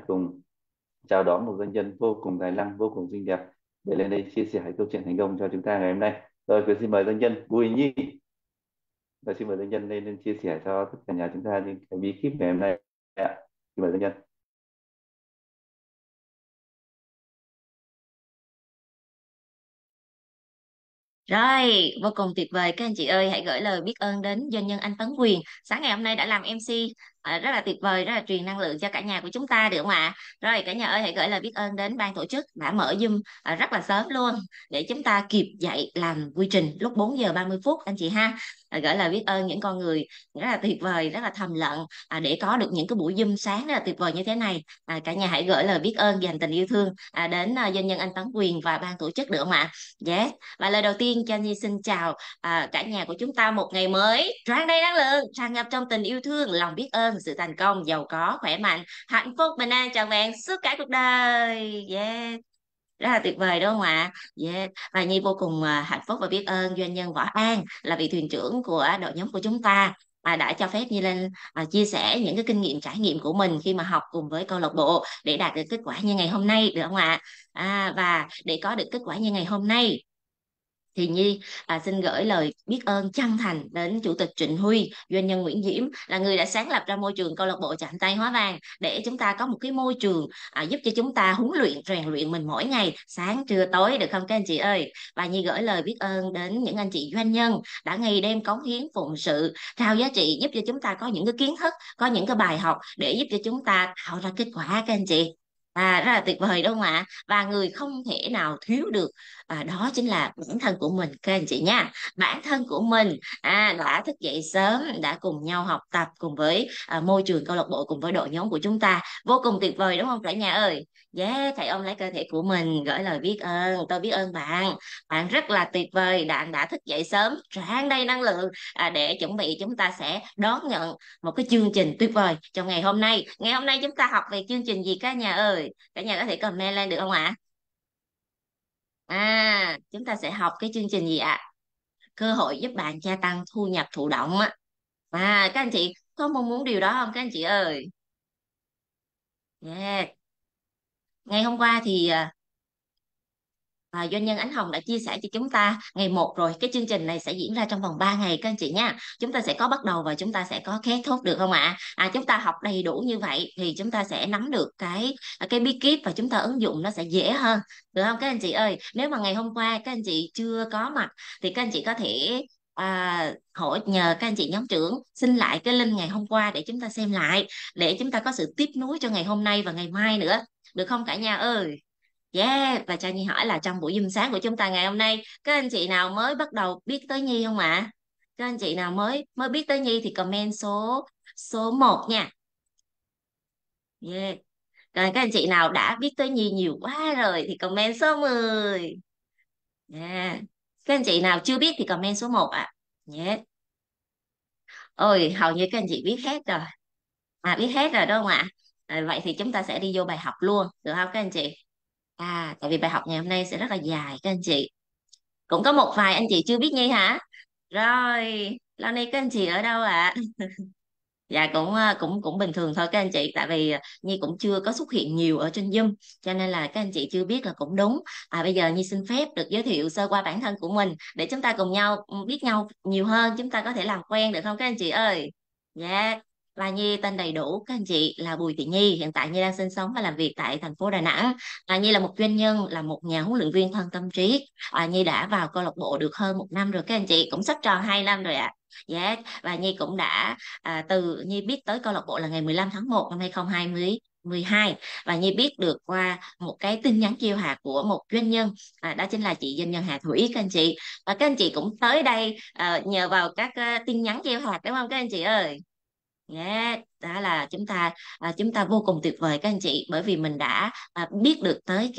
cùng chào đón một doanh nhân vô cùng tài năng, vô cùng xinh đẹp để lên đây chia sẻ câu chuyện thành công cho chúng ta ngày hôm nay. Rồi, xin mời doanh nhân Bùi Nhi. Và xin mời doanh nhân lên chia sẻ cho tất cả nhà chúng ta những cái bí kíp ngày hôm nay ạ. Xin mời doanh nhân. Rồi, vô cùng tuyệt vời các anh chị ơi, hãy gửi lời biết ơn đến doanh nhân anh Tấn Quyền. Sáng ngày hôm nay đã làm MC rất là tuyệt vời, rất là truyền năng lượng cho cả nhà của chúng ta được không ạ? Rồi, cả nhà ơi hãy gửi lời biết ơn đến ban tổ chức đã mở Zoom rất là sớm luôn để chúng ta kịp dậy làm quy trình lúc 4 giờ 30 phút anh chị ha. Gửi lời biết ơn những con người rất là tuyệt vời, rất là thầm lặng để có được những cái buổi Zoom sáng rất là tuyệt vời như thế này. Cả nhà hãy gửi lời biết ơn dành tình yêu thương đến doanh nhân anh Tấn Quyền và ban tổ chức được không ạ? Yes. Và lời đầu tiên cho Nhi xin chào cả nhà của chúng ta một ngày mới tràn đầy năng lượng, tràn ngập trong tình yêu thương, lòng biết ơn, sự thành công, giàu có, khỏe mạnh, hạnh phúc, bình an, trọn vẹn suốt cả cuộc đời. Yeah. Rất là tuyệt vời đúng không ạ? Yeah. Và Nhi vô cùng hạnh phúc và biết ơn doanh nhân Võ An là vị thuyền trưởng của đội nhóm của chúng ta đã cho phép Nhi lên chia sẻ những cái kinh nghiệm trải nghiệm của mình khi mà học cùng với câu lạc bộ để đạt được kết quả như ngày hôm nay được không ạ? Và để có được kết quả như ngày hôm nay thì Nhi xin gửi lời biết ơn chân thành đến Chủ tịch Trịnh Huy, doanh nhân Nguyễn Diễm là người đã sáng lập ra môi trường câu lạc bộ Chạm Tay Hóa Vàng để chúng ta có một cái môi trường giúp cho chúng ta huấn luyện, rèn luyện mình mỗi ngày, sáng trưa tối được không các anh chị ơi? Và Nhi gửi lời biết ơn đến những anh chị doanh nhân đã ngày đêm cống hiến phụng sự, trao giá trị giúp cho chúng ta có những cái kiến thức, có những cái bài học để giúp cho chúng ta tạo ra kết quả các anh chị. Rất là tuyệt vời đúng không ạ? Và người không thể nào thiếu được đó chính là bản thân của mình các anh chị nha. Bản thân của mình đã thức dậy sớm, đã cùng nhau học tập cùng với môi trường câu lạc bộ, cùng với đội nhóm của chúng ta vô cùng tuyệt vời đúng không cả nhà ơi? Yeah, thầy ôm lấy cơ thể của mình gửi lời biết ơn. Tôi biết ơn bạn, bạn rất là tuyệt vời, bạn đã thức dậy sớm tràn đầy năng lượng để chuẩn bị chúng ta sẽ đón nhận một cái chương trình tuyệt vời trong ngày hôm nay. Ngày hôm nay chúng ta học về chương trình gì cả nhà ơi? Cả nhà có thể comment lên được không ạ? Chúng ta sẽ học cái chương trình gì ạ? Cơ hội giúp bạn gia tăng thu nhập thụ động á. Các anh chị có mong muốn điều đó không các anh chị ơi? Yeah. Ngày hôm qua thì doanh nhân Ánh Hồng đã chia sẻ cho chúng ta ngày một rồi, cái chương trình này sẽ diễn ra trong vòng 3 ngày các anh chị nha. Chúng ta sẽ có bắt đầu và chúng ta sẽ có kết thúc được không ạ? Chúng ta học đầy đủ như vậy thì chúng ta sẽ nắm được cái bí kíp và chúng ta ứng dụng nó sẽ dễ hơn. Được không các anh chị ơi? Nếu mà ngày hôm qua các anh chị chưa có mặt thì các anh chị có thể hỏi nhờ các anh chị nhóm trưởng xin lại cái link ngày hôm qua để chúng ta xem lại, để chúng ta có sự tiếp nối cho ngày hôm nay và ngày mai nữa. Được không cả nhà ơi? Yeah, và cho Nhi hỏi là trong buổi dung sáng của chúng ta ngày hôm nay, các anh chị nào mới bắt đầu biết tới Nhi không ạ? Các anh chị nào mới mới biết tới Nhi thì comment số số 1 nha. Yeah. Còn các anh chị nào đã biết tới Nhi nhiều quá rồi thì comment số 10. Yeah. Các anh chị nào chưa biết thì comment số 1 ạ. Yeah. Ôi, hầu như các anh chị biết hết rồi. Biết hết rồi đúng không ạ? Vậy thì chúng ta sẽ đi vô bài học luôn, được không các anh chị? Tại vì bài học ngày hôm nay sẽ rất là dài các anh chị. Cũng có một vài anh chị chưa biết Nhi hả? Rồi, lâu nay các anh chị ở đâu ạ? Dạ cũng cũng cũng bình thường thôi các anh chị, tại vì Nhi cũng chưa có xuất hiện nhiều ở trên Zoom cho nên là các anh chị chưa biết là cũng đúng. Bây giờ Nhi xin phép được giới thiệu sơ qua bản thân của mình để chúng ta cùng nhau biết nhau nhiều hơn, chúng ta có thể làm quen được không các anh chị ơi? Dạ. Và Nhi tên đầy đủ các anh chị là Bùi Thị Nhi, hiện tại Nhi đang sinh sống và làm việc tại thành phố Đà Nẵng. Nhi là một doanh nhân, là một nhà huấn luyện viên thân tâm trí. Nhi đã vào câu lạc bộ được hơn 1 năm rồi các anh chị, cũng sắp tròn 2 năm rồi ạ. Dạ, và Nhi cũng đã từ Nhi biết tới câu lạc bộ là ngày 15 tháng 1 năm 2022, và Nhi biết được qua một cái tin nhắn chiêu hạt của một doanh nhân, đó chính là chị doanh nhân Hà Thủy các anh chị. Và các anh chị cũng tới đây nhờ vào các tin nhắn chiêu hạt đúng không các anh chị ơi? Yeah, đó là chúng ta vô cùng tuyệt vời các anh chị, bởi vì mình đã biết được tới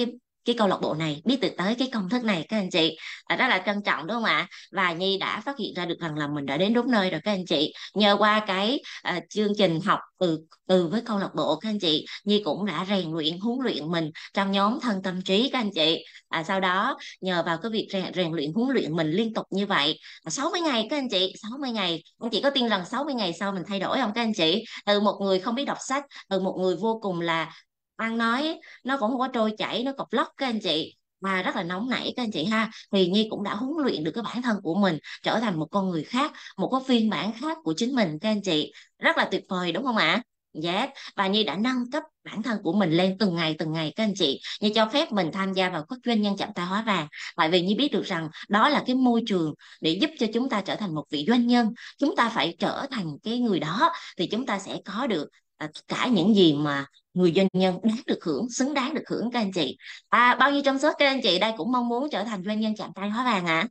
cái câu lạc bộ này, biết được tới cái công thức này các anh chị. Rất là trân trọng đúng không ạ? Và Nhi đã phát hiện ra được rằng là mình đã đến đúng nơi rồi các anh chị. Nhờ qua cái chương trình học từ từ với câu lạc bộ các anh chị, Nhi cũng đã rèn luyện huấn luyện mình trong nhóm thân tâm trí các anh chị. Sau đó nhờ vào cái việc rèn luyện huấn luyện mình liên tục như vậy 60 ngày các anh chị, 60 ngày, anh chị có tin rằng 60 ngày sau mình thay đổi không các anh chị? Từ một người không biết đọc sách, từ một người vô cùng là ăn nói nó cũng không có trôi chảy, nó cộc lốc các anh chị, mà rất là nóng nảy các anh chị ha. Thì Nhi cũng đã huấn luyện được cái bản thân của mình trở thành một con người khác, một cái phiên bản khác của chính mình các anh chị, rất là tuyệt vời đúng không ạ? Yes. Và Nhi đã nâng cấp bản thân của mình lên từng ngày các anh chị. Nhi cho phép mình tham gia vào các doanh nhân chạm tay hóa vàng, tại vì Nhi biết được rằng đó là cái môi trường để giúp cho chúng ta trở thành một vị doanh nhân. Chúng ta phải trở thành cái người đó thì chúng ta sẽ có được tất cả những gì mà người doanh nhân đáng được hưởng, xứng đáng được hưởng các anh chị. Bao nhiêu trong số các anh chị đây cũng mong muốn trở thành doanh nhân chạm tay hóa vàng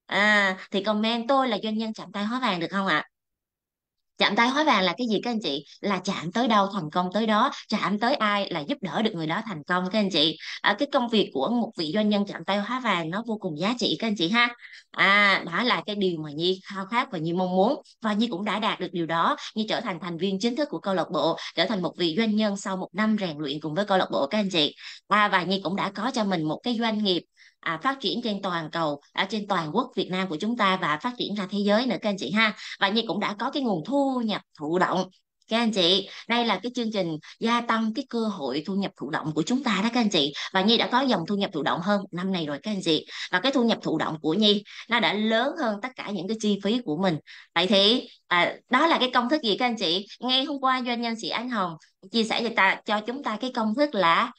ạ? Thì comment tôi là doanh nhân chạm tay hóa vàng được không ạ? Chạm tay hóa vàng là cái gì các anh chị? Là chạm tới đâu thành công tới đó, chạm tới ai là giúp đỡ được người đó thành công các anh chị. Cái công việc của một vị doanh nhân chạm tay hóa vàng nó vô cùng giá trị các anh chị ha. Đó là cái điều mà Nhi khao khát và Nhi mong muốn, và Nhi cũng đã đạt được điều đó. Nhi trở thành thành viên chính thức của câu lạc bộ, trở thành một vị doanh nhân sau một năm rèn luyện cùng với câu lạc bộ các anh chị. Và Nhi cũng đã có cho mình một cái doanh nghiệp phát triển trên toàn cầu, trên toàn quốc Việt Nam của chúng ta, và phát triển ra thế giới nữa các anh chị ha. Và Nhi cũng đã có cái nguồn thu nhập thụ động các anh chị. Đây là cái chương trình gia tăng cái cơ hội thu nhập thụ động của chúng ta đó các anh chị, và Nhi đã có dòng thu nhập thụ động hơn một năm này rồi các anh chị. Và cái thu nhập thụ động của Nhi nó đã lớn hơn tất cả những cái chi phí của mình. Vậy thì đó là cái công thức gì các anh chị? Ngay hôm qua doanh nhân sĩ Ánh Hồng chia sẻ cho chúng ta cái công thức là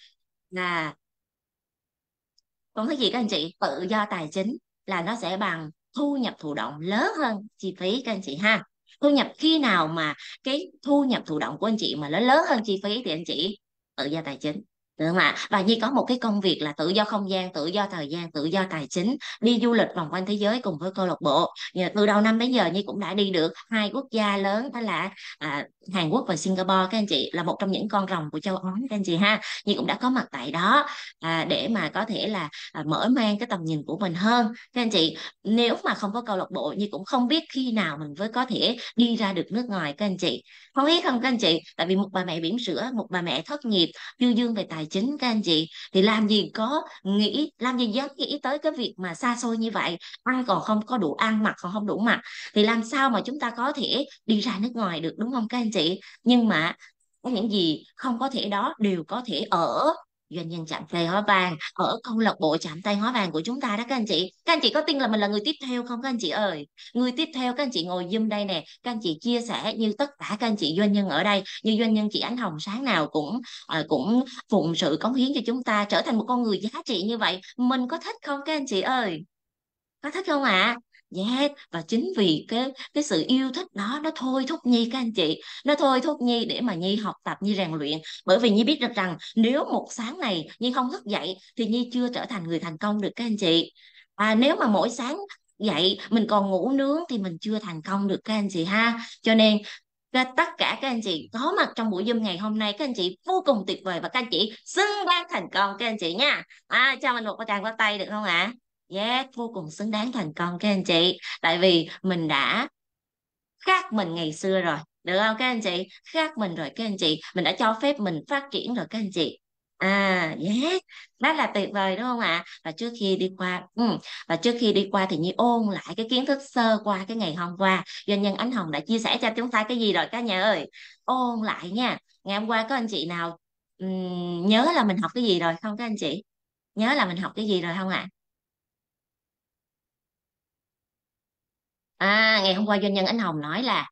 công thức gì các anh chị? Tự do tài chính là nó sẽ bằng thu nhập thụ động lớn hơn chi phí các anh chị ha. Thu nhập khi nào mà cái thu nhập thụ động của anh chị mà nó lớn hơn chi phí thì anh chị tự do tài chính. Được không ạ? Và Nhi có một cái công việc là tự do không gian, tự do thời gian, tự do tài chính, đi du lịch vòng quanh thế giới cùng với câu lạc bộ. Từ đầu năm đến giờ Nhi cũng đã đi được hai quốc gia lớn, đó là Hàn Quốc và Singapore các anh chị, là một trong những con rồng của châu Á các anh chị ha. Nhi cũng đã có mặt tại đó để mà có thể là mở mang cái tầm nhìn của mình hơn các anh chị. Nếu mà không có câu lạc bộ Nhi cũng không biết khi nào mình mới có thể đi ra được nước ngoài các anh chị. Không biết không các anh chị, tại vì một bà mẹ bỉm sữa, một bà mẹ thất nghiệp, dư dương về tài chính các anh chị, thì làm gì dám nghĩ tới cái việc mà xa xôi như vậy, ăn còn không có đủ ăn, mặc còn không đủ mặc, thì làm sao mà chúng ta có thể đi ra nước ngoài được đúng không các anh chị? Nhưng mà có những gì không có thể đó đều có thể ở doanh nhân chạm tay hóa vàng, ở câu lạc bộ chạm tay hóa vàng của chúng ta đó các anh chị. Các anh chị có tin là mình là người tiếp theo không các anh chị ơi? Người tiếp theo các anh chị ngồi Zoom đây nè, các anh chị chia sẻ như tất cả các anh chị doanh nhân ở đây, như doanh nhân chị Ánh Hồng sáng nào cũng phụng sự cống hiến cho chúng ta trở thành một con người giá trị như vậy. Mình có thích không các anh chị ơi? Có thích không ạ? Yes. Và chính vì cái sự yêu thích đó nó thôi thúc Nhi các anh chị, nó thôi thúc Nhi để mà Nhi học tập, Nhi rèn luyện. Bởi vì Nhi biết được rằng nếu một sáng này Nhi không thức dậy thì Nhi chưa trở thành người thành công được các anh chị. Nếu mà mỗi sáng dậy mình còn ngủ nướng thì mình chưa thành công được các anh chị ha. Cho nên tất cả các anh chị có mặt trong buổi Zoom ngày hôm nay, các anh chị vô cùng tuyệt vời và các anh chị xứng đáng thành công các anh chị nha. Cho mình một tràng pháo tay được không ạ? Yes, vô cùng xứng đáng thành công các anh chị. Tại vì mình đã khác mình ngày xưa rồi. Được không các anh chị? Khác mình rồi các anh chị. Mình đã cho phép mình phát triển rồi các anh chị. Yes, đó là tuyệt vời đúng không ạ? Và trước khi đi qua thì Nhi ôn lại cái kiến thức sơ qua cái ngày hôm qua. Doanh nhân Ánh Hồng đã chia sẻ cho chúng ta cái gì rồi cả nhà ơi? Ôn lại nha. Ngày hôm qua có anh chị nào nhớ là mình học cái gì rồi không các anh chị? Nhớ là mình học cái gì rồi không ạ? Ngày hôm qua doanh nhân Ánh Hồng nói là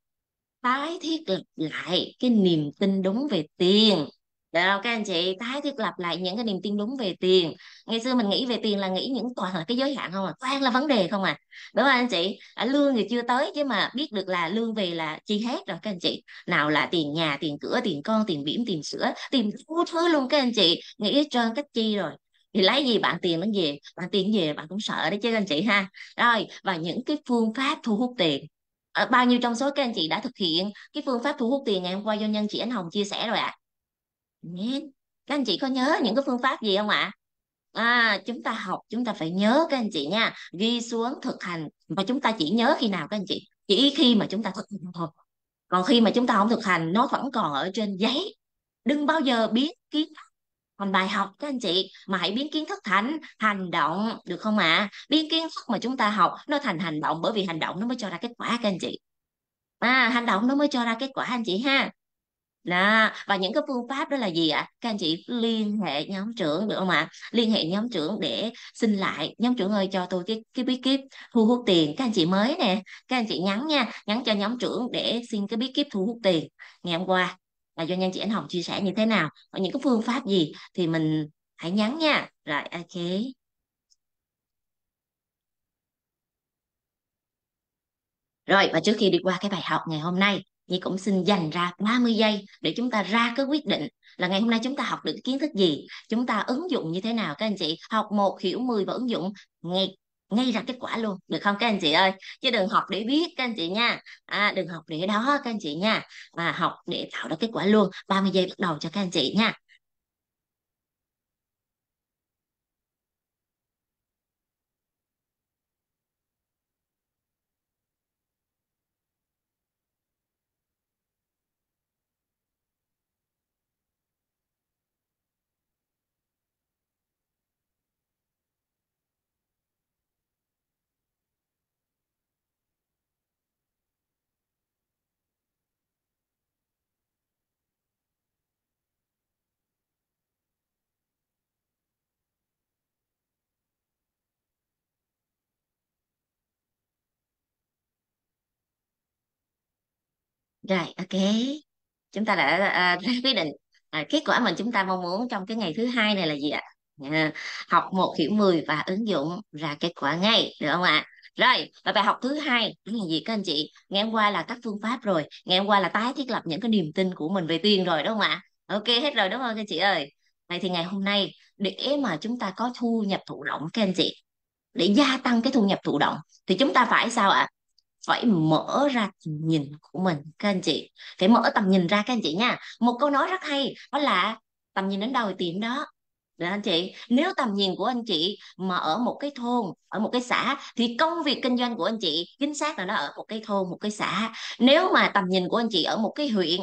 tái thiết lập lại cái niềm tin đúng về tiền. Được không các anh chị? Tái thiết lập lại những cái niềm tin đúng về tiền. Ngày xưa mình nghĩ về tiền là nghĩ những toàn là cái giới hạn không à, toàn là vấn đề không à. Đúng không anh chị? Lương thì chưa tới chứ mà biết được là lương về là chi hết rồi các anh chị. Nào là tiền nhà, tiền cửa, tiền con, tiền bỉm, tiền sữa, tiền đủ thứ luôn các anh chị. Nghĩ hết trơn cách chi rồi. Thì lấy gì bạn tiền nó về, bạn tiền về bạn cũng sợ đấy chứ anh chị ha. Rồi, và những cái phương pháp thu hút tiền. Bao nhiêu trong số các anh chị đã thực hiện cái phương pháp thu hút tiền ngày hôm qua doanh nhân chị Ánh Hồng chia sẻ rồi ạ? Nhé. Các anh chị có nhớ những cái phương pháp gì không ạ? Chúng ta học chúng ta phải nhớ các anh chị nha, ghi xuống thực hành, và chúng ta chỉ nhớ khi nào các anh chị? Chỉ khi mà chúng ta thực hành thôi. Còn khi mà chúng ta không thực hành nó vẫn còn ở trên giấy. Đừng bao giờ biến kiến thành bài học các anh chị, mà hãy biến kiến thức thành hành động được không ạ? Biến kiến thức mà chúng ta học nó thành hành động, bởi vì hành động nó mới cho ra kết quả các anh chị. Hành động nó mới cho ra kết quả anh chị ha. Đó, và những cái phương pháp đó là gì ạ? Các anh chị liên hệ nhóm trưởng được không ạ? Liên hệ nhóm trưởng để xin lại, nhóm trưởng ơi cho tôi cái bí kíp thu hút tiền. Các anh chị mới nè, các anh chị nhắn nha, nhắn cho nhóm trưởng để xin cái bí kíp thu hút tiền. Ngày hôm qua là doanh nhân chị Ánh Hồng chia sẻ như thế nào, có những cái phương pháp gì thì mình hãy nhắn nha. Rồi, ok. Rồi, và trước khi đi qua cái bài học ngày hôm nay, Nhi cũng xin dành ra 30 giây để chúng ta ra cái quyết định là ngày hôm nay chúng ta học được kiến thức gì, chúng ta ứng dụng như thế nào các anh chị. Học một hiểu 10 và ứng dụng ngay ngay ra kết quả luôn, được không các anh chị ơi? Chứ đừng học để biết các anh chị nha. Đừng học để đó các anh chị nha. Mà học để tạo ra kết quả luôn. 30 giây bắt đầu cho các anh chị nha. Rồi, ok. Chúng ta đã ra quyết định kết quả mà chúng ta mong muốn trong cái ngày thứ hai này là gì ạ? À, học một hiểu 10 và ứng dụng ra kết quả ngay, được không ạ? Rồi, và bài học thứ hai đó là gì các anh chị? Ngày hôm qua là các phương pháp rồi, ngày hôm qua là tái thiết lập những cái niềm tin của mình về tiền rồi, đúng không ạ? Ok hết rồi đúng không các anh chị ơi? Vậy thì ngày hôm nay để mà chúng ta có thu nhập thụ động các anh chị, để gia tăng cái thu nhập thụ động thì chúng ta phải sao ạ? Phải mở ra tầm nhìn của mình các anh chị, phải mở tầm nhìn ra các anh chị nha. Một câu nói rất hay đó là tầm nhìn đến đâu thì tìm đó. Được anh chị, nếu tầm nhìn của anh chị mà ở một cái thôn, ở một cái xã thì công việc kinh doanh của anh chị chính xác là nó ở một cái thôn, một cái xã. Nếu mà tầm nhìn của anh chị ở một cái huyện,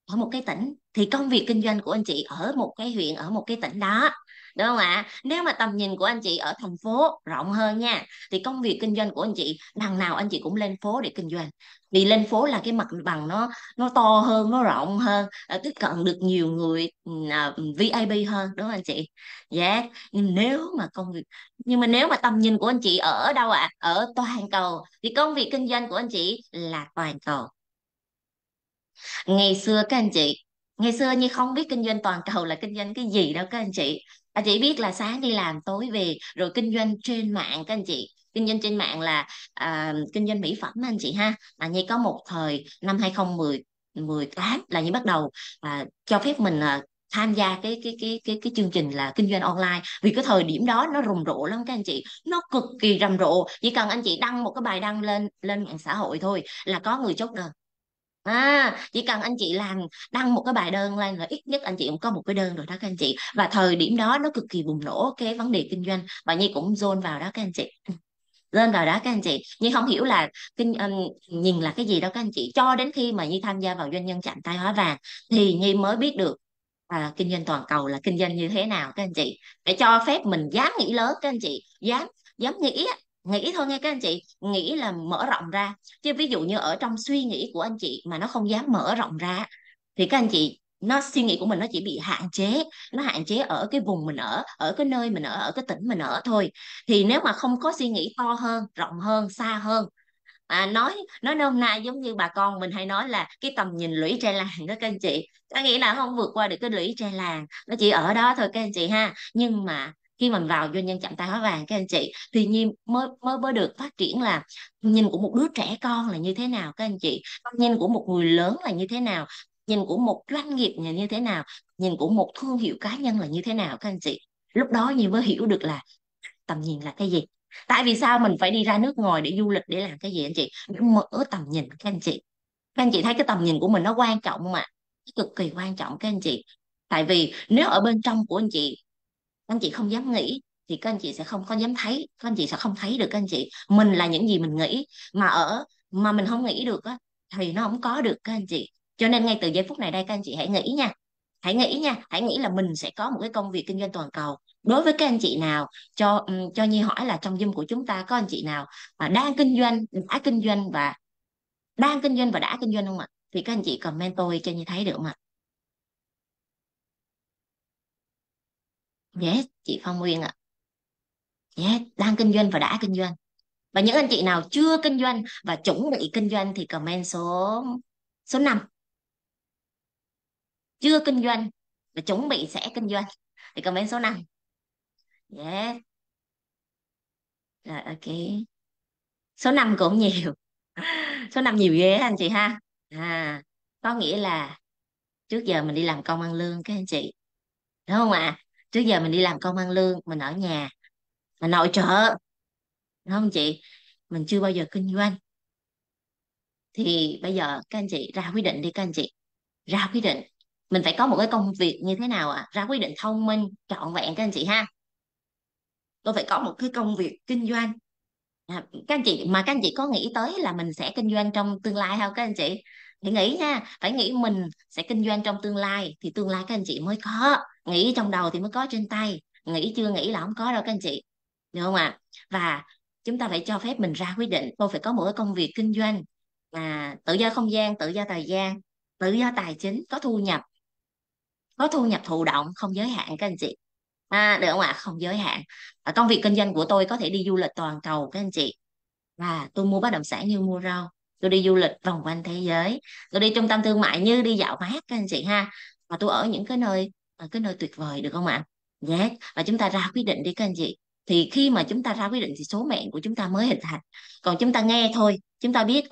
ở một cái tỉnh thì công việc kinh doanh của anh chị ở một cái huyện, ở một cái tỉnh đó, đúng không ạ? Nếu mà tầm nhìn của anh chị ở thành phố rộng hơn nha thì công việc kinh doanh của anh chị đằng nào anh chị cũng lên phố để kinh doanh, vì lên phố là cái mặt bằng nó to hơn, nó rộng hơn, tiếp cận được nhiều người, VIP hơn, đúng không anh chị? Dạ. Nhưng nếu mà nếu mà tầm nhìn của anh chị ở đâu ạ? Ở toàn cầu thì công việc kinh doanh của anh chị là toàn cầu. Ngày xưa các anh chị, ngày xưa như không biết kinh doanh toàn cầu là kinh doanh cái gì đâu các anh chị. Chỉ biết là sáng đi làm tối về rồi kinh doanh trên mạng các anh chị. Kinh doanh trên mạng là kinh doanh mỹ phẩm anh chị ha. Như có một thời năm 2018 là như bắt đầu cho phép mình tham gia cái chương trình là kinh doanh online, vì cái thời điểm đó nó rầm rộ lắm các anh chị, nó cực kỳ rầm rộ. Chỉ cần anh chị đăng một cái bài đăng lên lên mạng xã hội thôi là có người chốt đơn. Chỉ cần anh chị đăng một cái bài đơn lên là ít nhất anh chị cũng có một cái đơn rồi đó các anh chị, và thời điểm đó nó cực kỳ bùng nổ cái vấn đề kinh doanh và Nhi cũng dồn vào đó các anh chị, lên vào đó các anh chị. Nhi không hiểu là nhìn là cái gì đâu các anh chị, cho đến khi mà Nhi tham gia vào doanh nhân chạm tay hóa vàng thì Nhi mới biết được kinh doanh toàn cầu là kinh doanh như thế nào các anh chị, để cho phép mình dám nghĩ lớn các anh chị, dám dám nghĩ á. Nghĩ thôi nghe các anh chị, nghĩ là mở rộng ra, chứ ví dụ như ở trong suy nghĩ của anh chị mà nó không dám mở rộng ra thì các anh chị, suy nghĩ của mình nó chỉ bị hạn chế, nó hạn chế ở cái vùng mình ở, ở cái nơi mình ở cái tỉnh mình ở thôi. Thì nếu mà không có suy nghĩ to hơn, rộng hơn, xa hơn, nói nôm na giống như bà con mình hay nói là cái tầm nhìn lũy tre làng đó các anh chị, có nghĩa là không vượt qua được cái lũy tre làng, nó chỉ ở đó thôi các anh chị ha. Nhưng mà khi mình vào doanh nhân chạm tay hóa vàng các anh chị thì Nhi mới mới mới được phát triển là nhìn của một đứa trẻ con là như thế nào các anh chị, nhìn của một người lớn là như thế nào, nhìn của một doanh nghiệp là như thế nào, nhìn của một thương hiệu cá nhân là như thế nào các anh chị. Lúc đó Nhi mới hiểu được là tầm nhìn là cái gì. Tại vì sao mình phải đi ra nước ngoài để du lịch để làm cái gì anh chị? Để mở tầm nhìn các anh chị. Các anh chị thấy cái tầm nhìn của mình nó quan trọng mà, cực kỳ quan trọng các anh chị. Tại vì nếu ở bên trong của anh chị không dám nghĩ thì các anh chị sẽ không có dám thấy, các anh chị sẽ không thấy được các anh chị mình là những gì mình nghĩ, mà mình không nghĩ được á thì nó không có được các anh chị. Cho nên ngay từ giây phút này đây các anh chị hãy nghĩ nha, hãy nghĩ nha, hãy nghĩ là mình sẽ có một cái công việc kinh doanh toàn cầu. Đối với các anh chị nào, cho Nhi hỏi là trong Zoom của chúng ta có anh chị nào mà đang kinh doanh, đã kinh doanh và đang kinh doanh và đã kinh doanh không ạ? thì các anh chị comment tôi cho Nhi thấy được mà. Yes, chị Phong Nguyên ạ. Yes, đang kinh doanh và đã kinh doanh. Và những anh chị nào chưa kinh doanh và chuẩn bị kinh doanh thì comment số 5. Chưa kinh doanh và chuẩn bị sẽ kinh doanh thì comment số 5. Yes. Rồi, ok. Số 5 cũng nhiều. Số 5 nhiều ghê á anh chị ha. À, có nghĩa là trước giờ mình đi làm công ăn lương các anh chị, đúng không ạ? Trước giờ mình đi làm công ăn lương, mình ở nhà, mình nội trợ, đúng không chị? Mình chưa bao giờ kinh doanh. Thì bây giờ các anh chị ra quyết định đi các anh chị. Ra quyết định. Mình phải có một cái công việc như thế nào ạ? Ra quyết định thông minh, trọn vẹn các anh chị ha. Tôi phải có một cái công việc kinh doanh. Các anh chị mà các anh chị có nghĩ tới là mình sẽ kinh doanh trong tương lai không các anh chị? Phải nghĩ nha, phải nghĩ mình sẽ kinh doanh trong tương lai thì tương lai các anh chị mới có. Nghĩ trong đầu thì mới có trên tay. Nghĩ chưa nghĩ là không có đâu các anh chị. Được không ạ? Và chúng ta phải cho phép mình ra quyết định. Tôi phải có một cái công việc kinh doanh, tự do không gian, tự do thời gian, tự do tài chính, có thu nhập thụ động, không giới hạn các anh chị. Được không ạ? Không giới hạn. Công việc kinh doanh của tôi có thể đi du lịch toàn cầu các anh chị. Và tôi mua bất động sản như mua rau, tôi đi du lịch vòng quanh thế giới, tôi đi trung tâm thương mại như đi dạo mát các anh chị ha. Và tôi ở những cái nơi, ở cái nơi tuyệt vời, được không ạ? Yes. Và chúng ta ra quyết định đi các anh chị. Thì khi mà chúng ta ra quyết định thì số mệnh của chúng ta mới hình thành. Còn chúng ta nghe thôi, chúng ta biết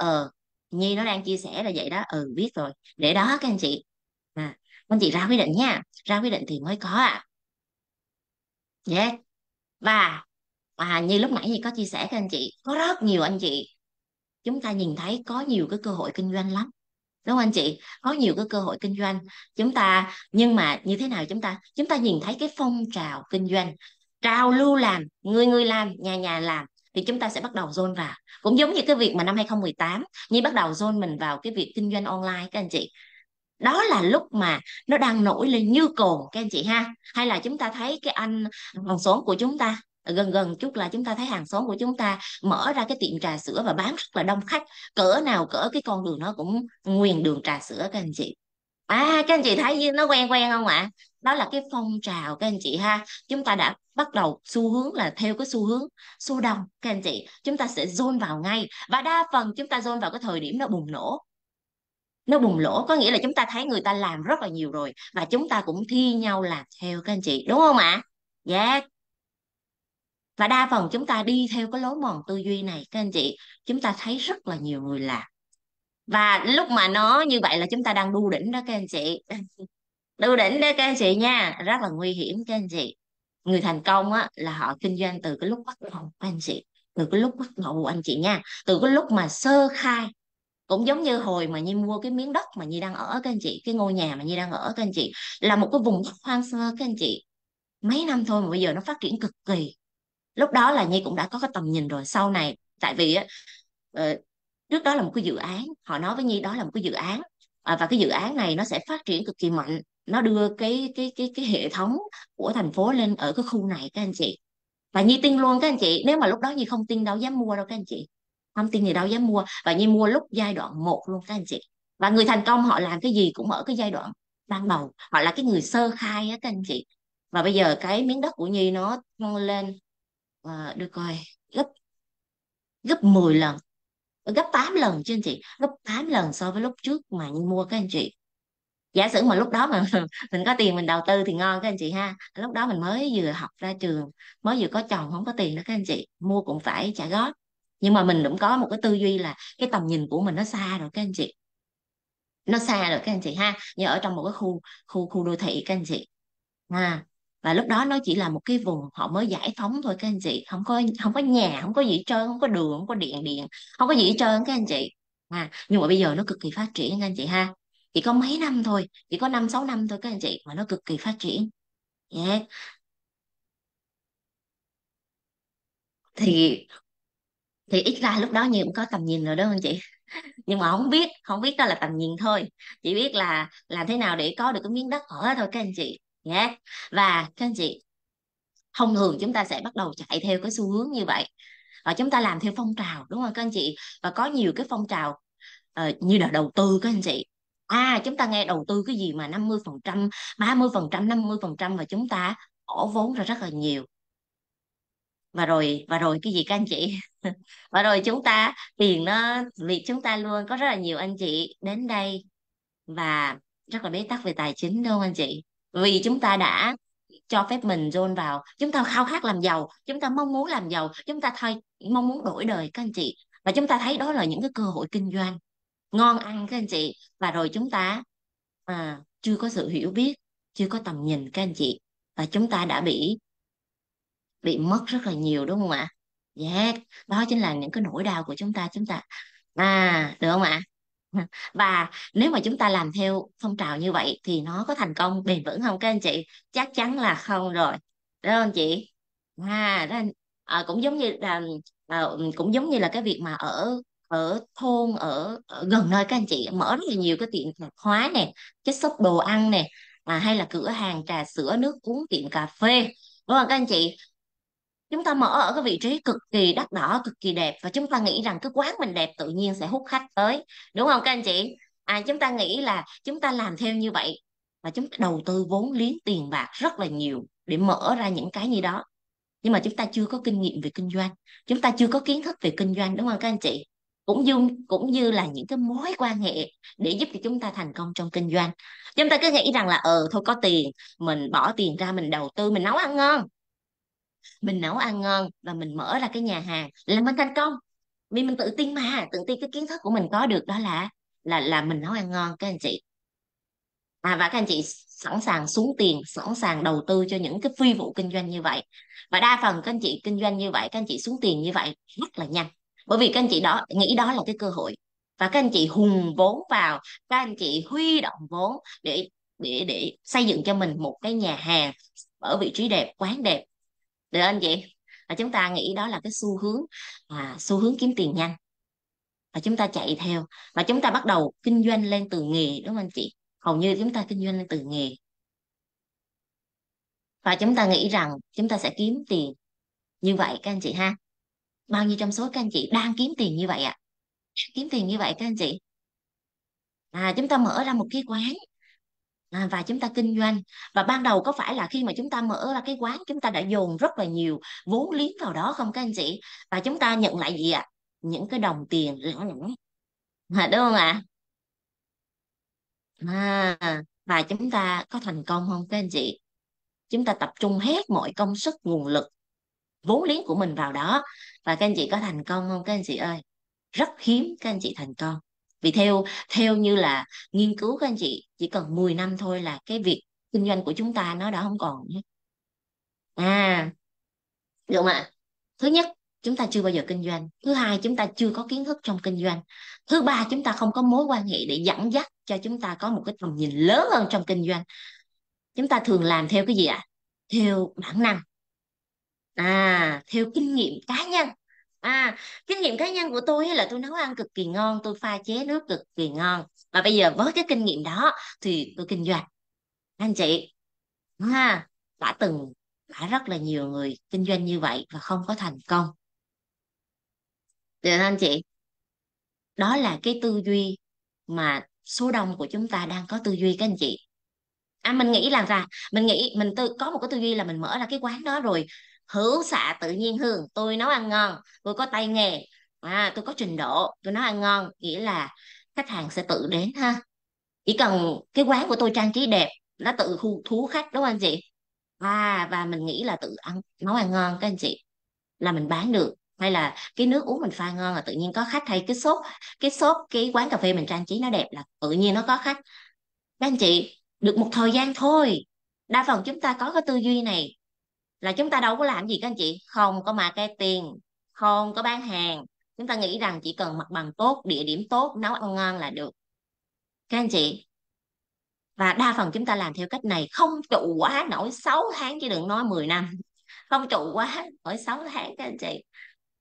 Nhi nó đang chia sẻ là vậy đó, biết rồi, để đó các anh chị. à, anh chị ra quyết định nha, ra quyết định thì mới có Yes. Và như lúc nãy Nhi có chia sẻ các anh chị, có rất nhiều anh chị, chúng ta nhìn thấy có nhiều cái cơ hội kinh doanh lắm, đúng không anh chị? Có nhiều cái cơ hội kinh doanh. Chúng ta, nhưng mà như thế nào, chúng ta nhìn thấy cái phong trào kinh doanh, trào lưu làm, người người làm, nhà nhà làm, thì chúng ta sẽ bắt đầu dồn vào. Cũng giống như cái việc mà năm 2018 Nhi bắt đầu dồn mình vào cái việc kinh doanh online các anh chị. Đó là lúc mà nó đang nổi lên như cồn các anh chị ha. Hay là chúng ta thấy cái anh hàng xóm của chúng ta, gần gần chút là chúng ta thấy hàng xóm của chúng ta mở ra cái tiệm trà sữa và bán rất là đông khách, cỡ nào cỡ cái con đường nó cũng nguyền đường trà sữa các anh chị. Các anh chị thấy nó quen quen không ạ? Đó là cái phong trào các anh chị ha. Chúng ta đã bắt đầu xu hướng là theo cái xu hướng số đông các anh chị, chúng ta sẽ dồn vào ngay, và đa phần chúng ta dồn vào cái thời điểm nó bùng nổ. Nó bùng nổ có nghĩa là chúng ta thấy người ta làm rất là nhiều rồi và chúng ta cũng thi nhau làm theo các anh chị, đúng không ạ? Dạ. Và đa phần chúng ta đi theo cái lối mòn tư duy này các anh chị, chúng ta thấy rất là nhiều người làm. Và lúc mà nó như vậy là chúng ta đang đu đỉnh đó các anh chị. Đu đỉnh đó các anh chị nha, rất là nguy hiểm các anh chị. Người thành công á là họ kinh doanh từ cái lúc bắt đầu các anh chị. Từ cái lúc bắt đầu anh chị nha, từ cái lúc mà sơ khai. Cũng giống như hồi mà Nhi mua cái miếng đất mà Nhi đang ở các anh chị, cái ngôi nhà mà Nhi đang ở các anh chị, là một cái vùng đất hoang sơ các anh chị. Mấy năm thôi mà bây giờ nó phát triển cực kỳ. Lúc đó là Nhi cũng đã có cái tầm nhìn rồi. Sau này tại vì á, ờ, trước đó là một cái dự án, họ nói với Nhi đó là một cái dự án, và cái dự án này nó sẽ phát triển cực kỳ mạnh, nó đưa cái hệ thống của thành phố lên ở cái khu này các anh chị. Và Nhi tin luôn các anh chị, nếu mà lúc đó Nhi không tin đâu dám mua đâu các anh chị, không tin thì đâu dám mua. Và Nhi mua lúc giai đoạn một luôn các anh chị. Và người thành công họ làm cái gì cũng ở cái giai đoạn ban đầu, họ là cái người sơ khai á các anh chị. Và bây giờ cái miếng đất của Nhi nó tăng lên, được coi, gấp gấp 10 lần, gấp 8 lần chứ anh chị, gấp 8 lần so với lúc trước mà Nhi mua các anh chị. Giả sử mà lúc đó mà mình có tiền mình đầu tư thì ngon các anh chị ha. Lúc đó mình mới vừa học ra trường, mới vừa có chồng, không có tiền đó các anh chị, mua cũng phải trả góp. Nhưng mà mình cũng có một cái tư duy là cái tầm nhìn của mình nó xa rồi các anh chị, nó xa rồi các anh chị ha, như ở trong một cái khu khu khu đô thị các anh chị. à, và lúc đó nó chỉ là một cái vùng họ mới giải phóng thôi các anh chị, không có nhà, không có gì hết trơn, không có đường, không có điện điện, không có gì hết trơn các anh chị. Nhưng mà bây giờ nó cực kỳ phát triển các anh chị ha. Chỉ có mấy năm thôi, chỉ có 5 6 năm thôi các anh chị mà nó cực kỳ phát triển. Yeah. thì thì ít ra lúc đó nhiều cũng có tầm nhìn rồi đó anh chị. Nhưng mà không biết đó là tầm nhìn thôi, chỉ biết là làm thế nào để có được cái miếng đất ở thôi các anh chị nhé. Và các anh chị, thông thường chúng ta sẽ bắt đầu chạy theo cái xu hướng như vậy, và chúng ta làm theo phong trào, đúng không các anh chị? Và có nhiều cái phong trào như là đầu tư các anh chị. Chúng ta nghe đầu tư cái gì mà 50%, 30%, 50%, và chúng ta bỏ vốn ra rất là nhiều. Và rồi cái gì các anh chị? Và rồi chúng ta tiền nó, vì chúng ta luôn có rất là nhiều anh chị đến đây và rất là bế tắc về tài chính, đúng không anh chị? Vì chúng ta đã cho phép mình dồn vào, chúng ta khao khát làm giàu, chúng ta mong muốn làm giàu, chúng ta mong muốn đổi đời các anh chị, và chúng ta thấy đó là những cái cơ hội kinh doanh ngon ăn các anh chị. Và rồi chúng ta chưa có sự hiểu biết, chưa có tầm nhìn các anh chị, và chúng ta đã bị mất rất là nhiều, đúng không ạ? Dạ, đó chính là những cái nỗi đau của chúng ta được không ạ? Và nếu mà chúng ta làm theo phong trào như vậy thì nó có thành công bền vững không các anh chị? Chắc chắn là không rồi, đúng không chị? Đó, cũng giống như là cũng giống như là cái việc mà ở ở thôn, ở gần nơi các anh chị mở rất là nhiều cái tiệm tạp hóa nè, cái shop đồ ăn nè, hay là cửa hàng trà sữa, nước uống, tiệm cà phê, đúng không các anh chị? Chúng ta mở ở cái vị trí cực kỳ đắt đỏ, cực kỳ đẹp, và chúng ta nghĩ rằng cái quán mình đẹp tự nhiên sẽ hút khách tới, đúng không các anh chị? Chúng ta nghĩ là chúng ta làm theo như vậy và chúng ta đầu tư vốn liếng tiền bạc rất là nhiều để mở ra những cái như đó, nhưng mà chúng ta chưa có kinh nghiệm về kinh doanh, chúng ta chưa có kiến thức về kinh doanh, đúng không các anh chị? Cũng như là những cái mối quan hệ để giúp cho chúng ta thành công trong kinh doanh. Chúng ta cứ nghĩ rằng là thôi có tiền, mình bỏ tiền ra, mình đầu tư, mình nấu ăn ngon, mình nấu ăn ngon và mình mở ra cái nhà hàng là mình thành công, vì mình tự tin, mà tự tin cái kiến thức của mình có được đó là mình nấu ăn ngon các anh chị. Và các anh chị sẵn sàng xuống tiền, sẵn sàng đầu tư cho những cái phi vụ kinh doanh như vậy. Và đa phần các anh chị kinh doanh như vậy, các anh chị xuống tiền như vậy rất là nhanh, bởi vì các anh chị đó nghĩ đó là cái cơ hội, và các anh chị hùng vốn vào, các anh chị huy động vốn để xây dựng cho mình một cái nhà hàng ở vị trí đẹp, quán đẹp, được anh chị? Và chúng ta nghĩ đó là cái xu hướng kiếm tiền nhanh, và chúng ta chạy theo, và chúng ta bắt đầu kinh doanh lên từ nghề, đúng không anh chị? Hầu như chúng ta kinh doanh lên từ nghề, và chúng ta nghĩ rằng chúng ta sẽ kiếm tiền như vậy các anh chị ha. Bao nhiêu trong số các anh chị đang kiếm tiền như vậy ạ? Kiếm tiền như vậy các anh chị. Chúng ta mở ra một cái quán, và chúng ta kinh doanh, và ban đầu có phải là khi mà chúng ta mở ra cái quán chúng ta đã dồn rất là nhiều vốn liếng vào đó không các anh chị? Và chúng ta nhận lại gì ạ? Những cái đồng tiền lẻ lẻ, đúng không ạ? Và chúng ta có thành công không các anh chị? Chúng ta tập trung hết mọi công sức, nguồn lực, vốn liếng của mình vào đó, và các anh chị có thành công không các anh chị ơi? Rất hiếm các anh chị thành công, vì theo theo như là nghiên cứu, các anh chị chỉ cần 10 năm thôi là cái việc kinh doanh của chúng ta nó đã không còn nữa. à được không ạ? Thứ nhất, chúng ta chưa bao giờ kinh doanh. Thứ hai, chúng ta chưa có kiến thức trong kinh doanh. Thứ ba, chúng ta không có mối quan hệ để dẫn dắt cho chúng ta có một cái tầm nhìn lớn hơn trong kinh doanh. Chúng ta thường làm theo cái gì ạ? Theo bản năng, theo kinh nghiệm cá nhân. Kinh nghiệm cá nhân của tôi là tôi nấu ăn cực kỳ ngon, tôi pha chế nước cực kỳ ngon, và bây giờ với cái kinh nghiệm đó thì tôi kinh doanh. Anh chị, ha đã từng đã rất là nhiều người kinh doanh như vậy và không có thành công. Được không anh chị? Đó là cái tư duy mà số đông của chúng ta đang có tư duy các anh chị. Mình nghĩ là mình nghĩ mình có một cái tư duy là mình mở ra cái quán đó rồi hữu xạ tự nhiên hương, tôi nấu ăn ngon, tôi có tay nghề, tôi có trình độ, tôi nấu ăn ngon, nghĩa là khách hàng sẽ tự đến ha. Chỉ cần cái quán của tôi trang trí đẹp, nó tự thu thú khách, đúng không anh chị? Và mình nghĩ là tự ăn nấu ăn ngon các anh chị là mình bán được, hay là cái nước uống mình pha ngon là tự nhiên có khách, hay cái quán cà phê mình trang trí nó đẹp là tự nhiên nó có khách. Các anh chị, được một thời gian thôi, đa phần chúng ta có cái tư duy này là chúng ta đâu có làm gì các anh chị, không có marketing, không có bán hàng, chúng ta nghĩ rằng chỉ cần mặt bằng tốt, địa điểm tốt, nấu ăn ngon là được các anh chị. Và đa phần chúng ta làm theo cách này không trụ quá nổi 6 tháng chứ đừng nói 10 năm. Không trụ quá nổi 6 tháng các anh chị.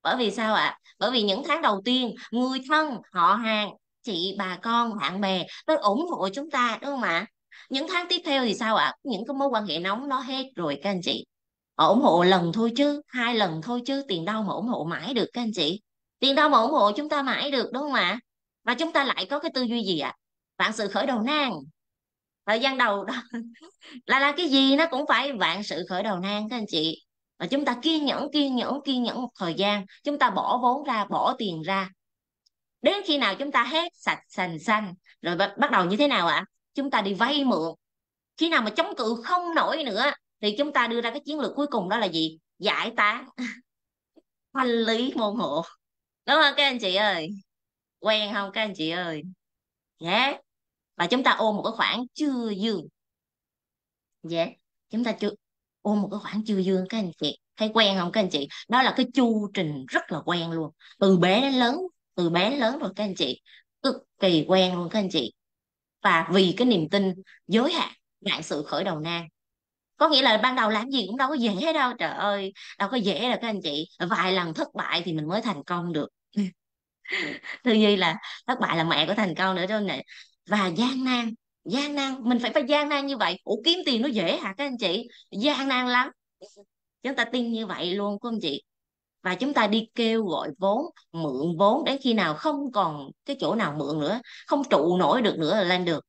Bởi vì sao ạ? Bởi vì những tháng đầu tiên, người thân, họ hàng, chị, bà con, bạn bè tới ủng hộ chúng ta, đúng không ạ? Những tháng tiếp theo thì sao ạ? Những cái mối quan hệ nóng nó hết rồi các anh chị. Họ ủng hộ lần thôi chứ, hai lần thôi chứ, tiền đâu mà ủng hộ mãi được các anh chị? Tiền đâu mà ủng hộ chúng ta mãi được, đúng không ạ? Và chúng ta lại có cái tư duy gì ạ? Vạn sự khởi đầu nan. Thời gian đầu đó là cái gì nó cũng phải vạn sự khởi đầu nan các anh chị. Và chúng ta kiên nhẫn kiên nhẫn kiên nhẫn một thời gian, chúng ta bỏ vốn ra, bỏ tiền ra, đến khi nào chúng ta hết sạch sành xanh rồi bắt đầu như thế nào ạ? Chúng ta đi vay mượn. Khi nào mà chống cự không nổi nữa thì chúng ta đưa ra cái chiến lược cuối cùng, đó là gì? Giải tán, thanh lý môn hộ. Đúng không các anh chị ơi? Quen không các anh chị ơi? Dạ. Và chúng ta ôm một cái khoản chưa dư. Dạ. Chúng ta chưa ôm một cái khoản chưa dương, các anh chị thấy quen không các anh chị? Đó là cái chu trình rất là quen luôn, từ bé đến lớn, từ bé đến lớn rồi các anh chị, cực kỳ quen luôn các anh chị. Và vì cái niềm tin giới hạn, ngại sự khởi đầu nan, có nghĩa là ban đầu làm gì cũng đâu có dễ đâu, trời ơi, đâu có dễ đâu các anh chị, vài lần thất bại thì mình mới thành công được. Tư duy là thất bại là mẹ của thành công nữa đó nè. Và gian nan, gian nan mình phải phải gian nan như vậy. Ủa kiếm tiền nó dễ hả các anh chị? Gian nan lắm. Chúng ta tin như vậy luôn các anh chị. Và chúng ta đi kêu gọi vốn, mượn vốn đến khi nào không còn cái chỗ nào mượn nữa, không trụ nổi được nữa là lên được.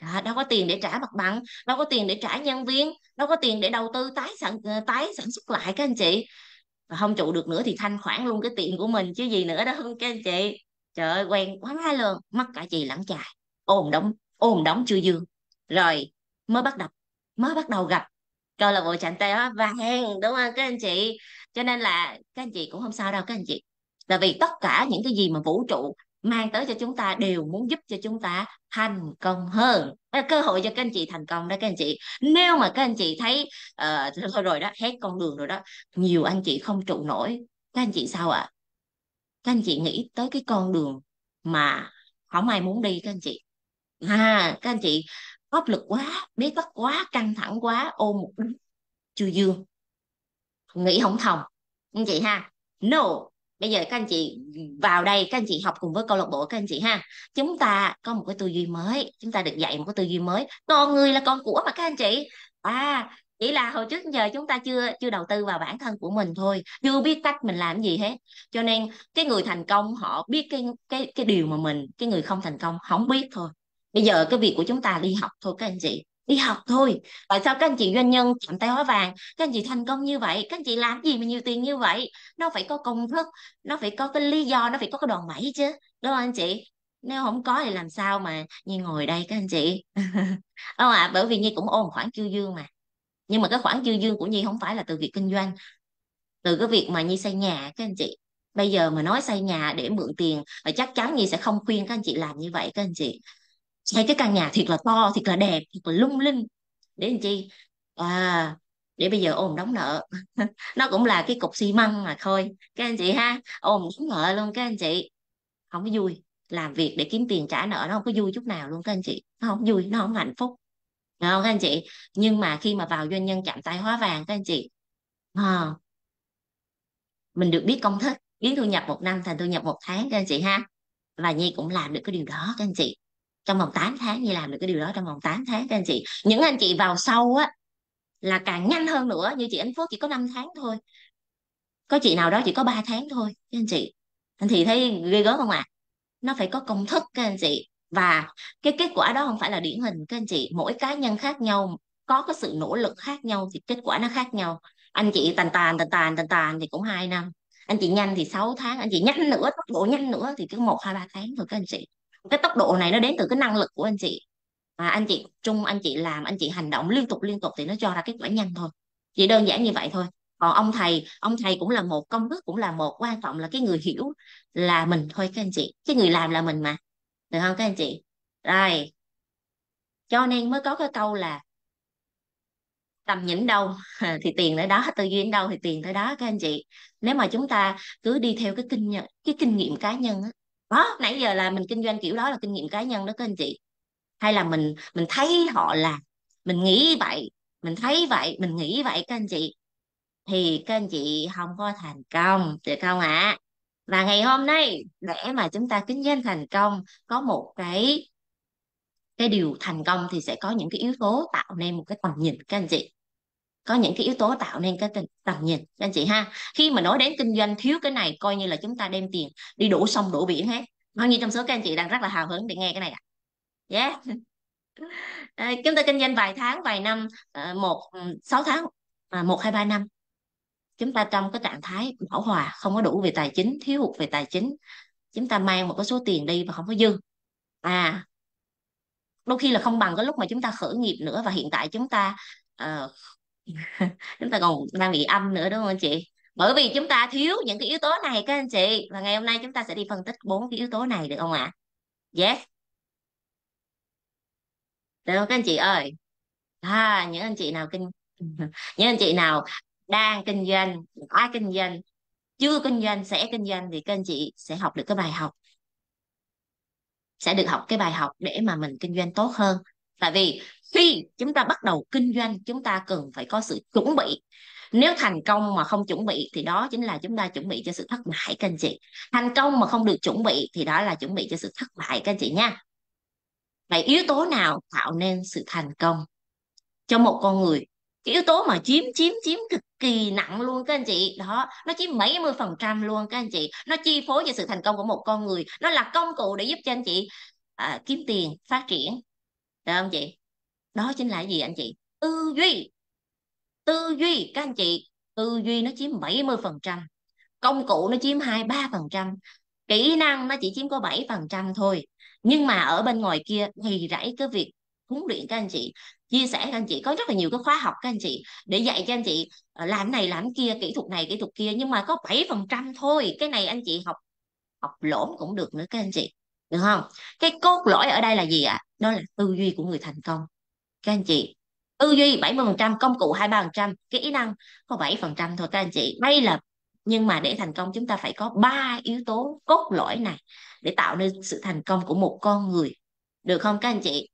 Đó, đâu có tiền để trả mặt bằng, đâu có tiền để trả nhân viên, đâu có tiền để đầu tư tái sản xuất lại các anh chị. Và không trụ được nữa thì thanh khoản luôn cái tiền của mình chứ gì nữa đó không các anh chị. Trời ơi quen quá luôn, mất cả chì lẫn chài, ôm đóng chưa dương. Rồi mới bắt đầu mới bắt đầu gặp câu lạc bộ chạm tay hóa vàng, đúng không các anh chị? Cho nên là các anh chị cũng không sao đâu các anh chị, là vì tất cả những cái gì mà vũ trụ mang tới cho chúng ta đều muốn giúp cho chúng ta thành công hơn. Đó là cơ hội cho các anh chị thành công đó các anh chị. Nếu mà các anh chị thấy thôi rồi đó, hết con đường rồi đó, nhiều anh chị không trụ nổi, các anh chị sao ạ? Các anh chị nghĩ tới cái con đường mà không ai muốn đi các anh chị. Các anh chị áp lực quá, bế tắc quá, căng thẳng quá, ôm một đống chưa dương, nghĩ không thông anh chị ha. No, bây giờ các anh chị vào đây, các anh chị học cùng với câu lạc bộ các anh chị ha. Chúng ta có một cái tư duy mới, chúng ta được dạy một cái tư duy mới. Con người là con của mà các anh chị. à chỉ là hồi trước giờ chúng ta chưa chưa đầu tư vào bản thân của mình thôi, chưa biết cách mình làm gì hết. Cho nên cái người thành công họ biết cái điều mà cái người không thành công không biết thôi. Bây giờ cái việc của chúng ta đi học thôi các anh chị, đi học thôi. Tại sao các anh chị doanh nhân chạm tay hóa vàng, các anh chị thành công như vậy, các anh chị làm gì mà nhiều tiền như vậy? Nó phải có công thức, nó phải có cái lý do, nó phải có cái đòn bẩy chứ, đúng không anh chị? Nếu không có thì làm sao mà Nhi ngồi đây các anh chị? Đúng không ạ? Bởi vì Nhi cũng ôm khoản dư dương mà. Nhưng mà cái khoản dư dương của Nhi không phải là từ việc kinh doanh, từ cái việc mà Nhi xây nhà các anh chị. Bây giờ mà nói xây nhà để mượn tiền, và chắc chắn Nhi sẽ không khuyên các anh chị làm như vậy các anh chị. Xây cái căn nhà thiệt là to, thiệt là đẹp, thiệt là lung linh, để làm chi? Để bây giờ ôm đóng nợ. Nó cũng là cái cục xi măng mà thôi các anh chị ha, ôm đóng nợ luôn các anh chị. Không có vui, làm việc để kiếm tiền trả nợ nó không có vui chút nào luôn các anh chị, nó không vui, nó không hạnh phúc, được không các anh chị? Nhưng mà khi mà vào doanh nhân chạm tay hóa vàng các anh chị, à, mình được biết công thức biến thu nhập một năm thành thu nhập một tháng các anh chị ha. Và Nhi cũng làm được cái điều đó các anh chị. Trong vòng 8 tháng Nhi làm được cái điều đó trong vòng 8 tháng các anh chị. Những anh chị vào sau á là càng nhanh hơn nữa, như chị Ánh Phước chỉ có 5 tháng thôi, có chị nào đó chỉ có 3 tháng thôi các anh chị. Anh chị thấy ghê gớm không ạ? Nó phải có công thức các anh chị. Và cái kết quả đó không phải là điển hình các anh chị, mỗi cá nhân khác nhau, có cái sự nỗ lực khác nhau thì kết quả nó khác nhau. Anh chị tàn tàn thì cũng 2 năm, anh chị nhanh thì 6 tháng, anh chị nhanh nữa, tốc độ nhanh nữa thì cứ 1 2 3 tháng thôi các anh chị. Cái tốc độ này nó đến từ cái năng lực của anh chị. Và anh chị trung, anh chị làm, anh chị hành động liên tục thì nó cho ra kết quả nhanh thôi, chỉ đơn giản như vậy thôi. Còn ông thầy cũng là một, công thức cũng là một, quan trọng là cái người hiểu là mình thôi các anh chị, cái người làm là mình mà, được không các anh chị? Rồi, cho nên mới có cái câu là tầm nhìn đâu thì tiền ở đó, tư duy đến đâu thì tiền tới đó các anh chị. Nếu mà chúng ta cứ đi theo cái kinh nghiệm cá nhân á, đó nãy giờ là mình kinh doanh kiểu đó là kinh nghiệm cá nhân đó các anh chị. Hay là mình thấy họ làm, mình nghĩ vậy, mình thấy vậy, mình nghĩ vậy các anh chị, thì các anh chị không có thành công, được không ạ? Và ngày hôm nay để mà chúng ta kinh doanh thành công, có một cái điều thành công thì sẽ có những cái yếu tố tạo nên một cái tầm nhìn các anh chị. Có những cái yếu tố tạo nên cái tầm nhìn các anh chị ha. Khi mà nói đến kinh doanh thiếu cái này coi như là chúng ta đem tiền đi đổ sông đổ biển hết. Bao nhiêu trong số các anh chị đang rất là hào hứng để nghe cái này ạ? Yeah. Chúng ta kinh doanh vài tháng, vài năm, 6 tháng, 1, 2, 3 năm, chúng ta trong cái trạng thái bão hòa, không có đủ về tài chính, thiếu hụt về tài chính, chúng ta mang một cái số tiền đi và không có dư. À, đôi khi là không bằng cái lúc mà chúng ta khởi nghiệp nữa, và hiện tại chúng ta ờ, chúng ta còn đang bị âm nữa, đúng không anh chị? Bởi vì chúng ta thiếu những cái yếu tố này các anh chị, và ngày hôm nay chúng ta sẽ đi phân tích 4 cái yếu tố này, được không ạ? Yes, được không các anh chị ơi? Những anh chị nào những anh chị nào đang kinh doanh, đã kinh doanh, chưa kinh doanh, sẽ kinh doanh, thì các anh chị sẽ học được cái bài học, sẽ được học cái bài học để mà mình kinh doanh tốt hơn. Tại vì khi chúng ta bắt đầu kinh doanh, chúng ta cần phải có sự chuẩn bị. Nếu thành công mà không chuẩn bị thì đó chính là chúng ta chuẩn bị cho sự thất bại các anh chị. Thành công mà không được chuẩn bị thì đó là chuẩn bị cho sự thất bại các anh chị nha. Vậy yếu tố nào tạo nên sự thành công cho một con người? Cái yếu tố mà chiếm cực kỳ nặng luôn các anh chị, đó, nó chiếm 70% luôn các anh chị, nó chi phối cho sự thành công của một con người, nó là công cụ để giúp cho anh chị kiếm tiền, phát triển, được không chị? Đó chính là gì anh chị? Tư duy. Tư duy các anh chị. Tư duy nó chiếm 70%, công cụ nó chiếm 2, 3%, kỹ năng nó chỉ chiếm có 7% thôi. Nhưng mà ở bên ngoài kia thì rẫy cái việc huấn luyện các anh chị, chia sẻ các anh chị, có rất là nhiều cái khóa học các anh chị để dạy cho anh chị làm cái này làm cái kia, kỹ thuật này kỹ thuật kia, nhưng mà có 7% thôi. Cái này anh chị học học lỏm cũng được nữa các anh chị, được không? Cái cốt lõi ở đây là gì ạ? Đó là tư duy của người thành công các anh chị. Tư duy 70%, công cụ 2, 3%, kỹ năng có 7% thôi các anh chị. Đây là, nhưng mà để thành công chúng ta phải có 3 yếu tố cốt lõi này để tạo nên sự thành công của một con người, được không các anh chị?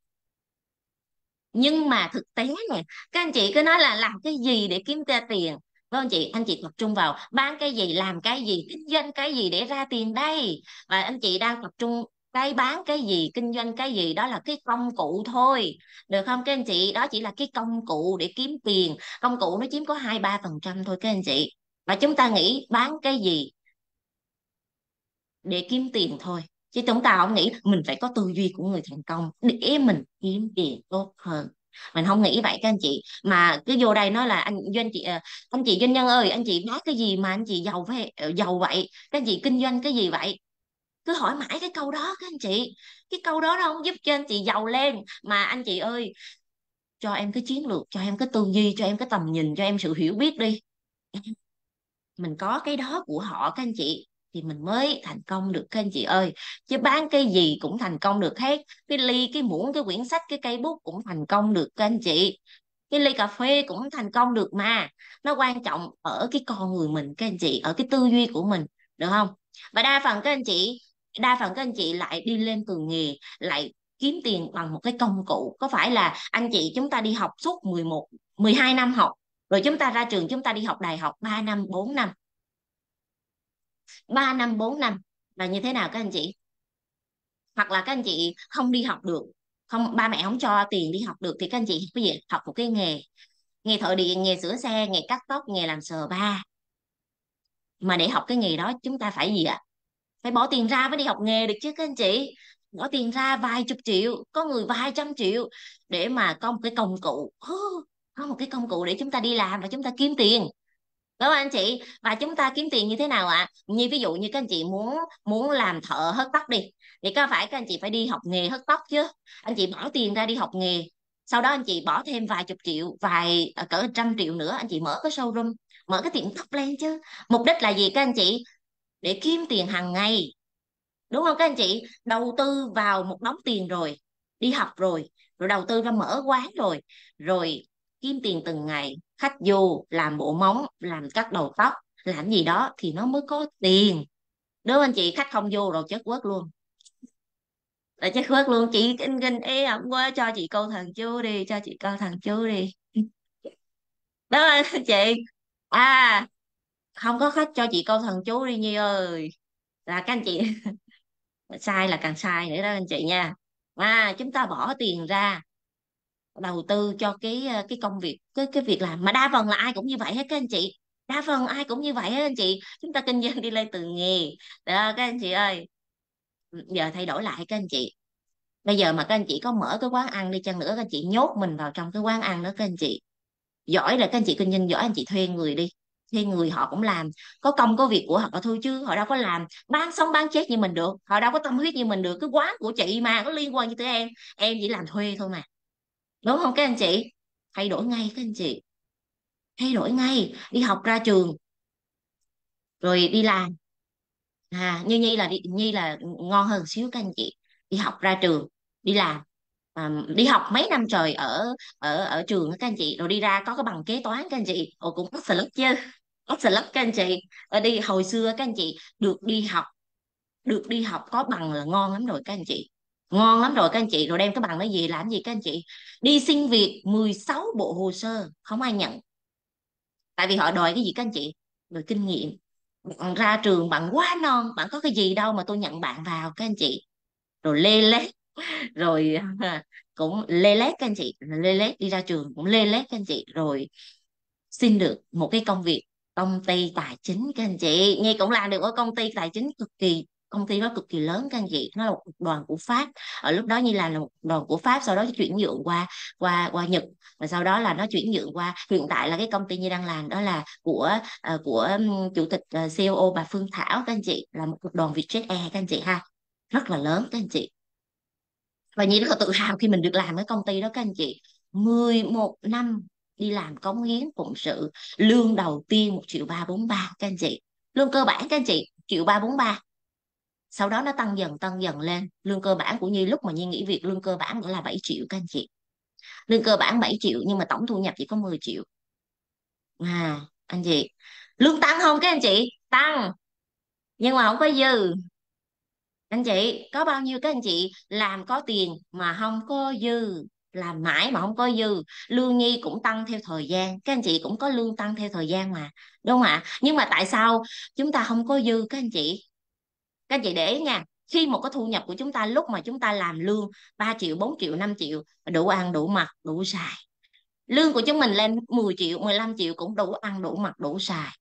Nhưng mà thực tế nè, các anh chị cứ nói là làm cái gì để kiếm ra tiền, phải không chị? Anh chị tập trung vào bán cái gì, làm cái gì, kinh doanh cái gì để ra tiền đây. Và anh chị đang tập trung cái bán cái gì, kinh doanh cái gì, đó là cái công cụ thôi, được không các anh chị? Đó chỉ là cái công cụ để kiếm tiền, công cụ nó chiếm có 2, 3% thôi các anh chị. Và chúng ta nghĩ bán cái gì để kiếm tiền thôi, chứ chúng ta không nghĩ mình phải có tư duy của người thành công để mình kiếm tiền tốt hơn. Mình không nghĩ vậy các anh chị, mà cứ vô đây nói là anh chị doanh nhân ơi, anh chị bán cái gì mà anh chị giàu vậy, các anh chị kinh doanh cái gì vậy? Cứ hỏi mãi cái câu đó các anh chị. Cái câu đó nó không giúp cho anh chị giàu lên, mà anh chị ơi, cho em cái chiến lược, cho em cái tư duy, cho em cái tầm nhìn, cho em sự hiểu biết đi. Mình có cái đó của họ các anh chị thì mình mới thành công được các anh chị ơi. Chứ bán cái gì cũng thành công được hết. Cái ly, cái muỗng, cái quyển sách, cái cây bút cũng thành công được các anh chị. Cái ly cà phê cũng thành công được mà. Nó quan trọng ở cái con người mình các anh chị, ở cái tư duy của mình, được không? Và đa phần các anh chị lại đi lên từ nghề, lại kiếm tiền bằng một cái công cụ. Có phải là anh chị chúng ta đi học suốt 11, 12 năm học, rồi chúng ta ra trường chúng ta đi học đại học 3, 5, 4 năm, 3, 5, 4 năm là như thế nào các anh chị? Hoặc là các anh chị không đi học được, không, ba mẹ không cho tiền đi học được, thì các anh chị học cái gì? Học một cái nghề, nghề thợ điện, nghề sửa xe, nghề cắt tóc, nghề làm spa. Mà để học cái nghề đó chúng ta phải gì ạ? Phải bỏ tiền ra mới đi học nghề được chứ các anh chị. Bỏ tiền ra vài chục triệu, có người vài trăm triệu, để mà có một cái công cụ, có một cái công cụ để chúng ta đi làm và chúng ta kiếm tiền, đúng không anh chị? Và chúng ta kiếm tiền như thế nào ạ? Như ví dụ như các anh chị muốn muốn làm thợ hớt tóc đi, thì có phải các anh chị phải đi học nghề hớt tóc chứ? Anh chị bỏ tiền ra đi học nghề, sau đó anh chị bỏ thêm vài chục triệu, cỡ 100 triệu nữa, anh chị mở cái showroom, mở cái tiệm tóc lên chứ. Mục đích là gì các anh chị? Để kiếm tiền hàng ngày, đúng không các anh chị? Đầu tư vào một đống tiền rồi, đi học rồi, rồi đầu tư ra mở quán rồi, rồi kiếm tiền từng ngày, khách vô làm bộ móng, làm cắt đầu tóc, làm gì đó thì nó mới có tiền, đúng không anh chị? Khách không vô rồi chết quất luôn, là chết quất luôn. Chị kinh kinh ế ẩm quá, cho chị câu thần chú đi, cho chị câu thần chú đi. Đó anh chị. À, không có khách cho chị câu thần chú đi Nhi ơi, là các anh chị sai là càng sai nữa đó anh chị nha. Chúng ta bỏ tiền ra đầu tư cho cái công việc, cái việc làm, mà đa phần là ai cũng như vậy hết các anh chị. Đa phần ai cũng như vậy hết anh chị. Chúng ta kinh doanh đi lên từ nghề, đó các anh chị ơi. Giờ thay đổi lại các anh chị. Bây giờ mà các anh chị có mở cái quán ăn đi chăng nữa, các anh chị nhốt mình vào trong cái quán ăn đó các anh chị. Giỏi là các anh chị kinh doanh giỏi, anh chị thuê người đi. Thuê người họ cũng làm, có công có việc của họ thôi, chứ họ đâu có làm bán sống bán chết như mình được, họ đâu có tâm huyết như mình được. Cái quán của chị mà có liên quan như tới em chỉ làm thuê thôi mà, đúng không các anh chị? Thay đổi ngay các anh chị, thay đổi ngay, đi học ra trường rồi đi làm. Như Nhi là Nhi là ngon hơn xíu các anh chị. Đi học ra trường đi làm, đi học mấy năm trời ở ở trường á các anh chị, rồi đi ra có cái bằng kế toán các anh chị, ồ cũng có lắm chứ, có lắm các anh chị. Đi hồi xưa các anh chị được đi học có bằng là ngon lắm rồi các anh chị, ngon lắm rồi các anh chị. Rồi đem cái bằng đó về làm gì các anh chị? Đi xin việc 16 bộ hồ sơ không ai nhận. Tại vì họ đòi cái gì các anh chị? Đòi kinh nghiệm. Bạn ra trường bạn quá non, bạn có cái gì đâu mà tôi nhận bạn vào các anh chị. Rồi lê lết, rồi cũng lê lết các anh chị, lê lết đi ra trường cũng lê lết các anh chị, rồi xin được một cái công việc công ty tài chính các anh chị. Nhi cũng làm được ở công ty tài chính cực kỳ, công ty đó cực kỳ lớn các anh chị, nó là một tập đoàn của Pháp. Ở lúc đó Nhi làm là một tập đoàn của Pháp, sau đó chuyển nhượng qua qua Nhật, và sau đó là nó chuyển nhượng qua, hiện tại là cái công ty Nhi đang làm đó là của chủ tịch CEO bà Phương Thảo các anh chị, là một tập đoàn Vietjet Air các anh chị ha, rất là lớn các anh chị. Và Nhi rất là tự hào khi mình được làm cái công ty đó các anh chị. 11 năm đi làm cống hiến phụng sự, lương đầu tiên 1.343.000 các anh chị. Lương cơ bản các anh chị 1.343.000. Sau đó nó tăng dần lên. Lương cơ bản của Nhi lúc mà Nhi nghỉ việc, lương cơ bản đã là 7 triệu các anh chị. Lương cơ bản 7 triệu nhưng mà tổng thu nhập chỉ có 10 triệu. Anh chị, lương tăng không các anh chị? Tăng, nhưng mà không có dư. Anh chị có bao nhiêu các anh chị làm có tiền mà không có dư, làm mãi mà không có dư. Lương Nhi cũng tăng theo thời gian, các anh chị cũng có lương tăng theo thời gian mà, đúng không ạ? Nhưng mà tại sao chúng ta không có dư các anh chị? Các anh chị để ý nha, khi một cái thu nhập của chúng ta lúc mà chúng ta làm lương 3 triệu 4 triệu 5 triệu đủ ăn đủ mặc đủ xài, lương của chúng mình lên 10 triệu 15 triệu cũng đủ ăn đủ mặc đủ xài.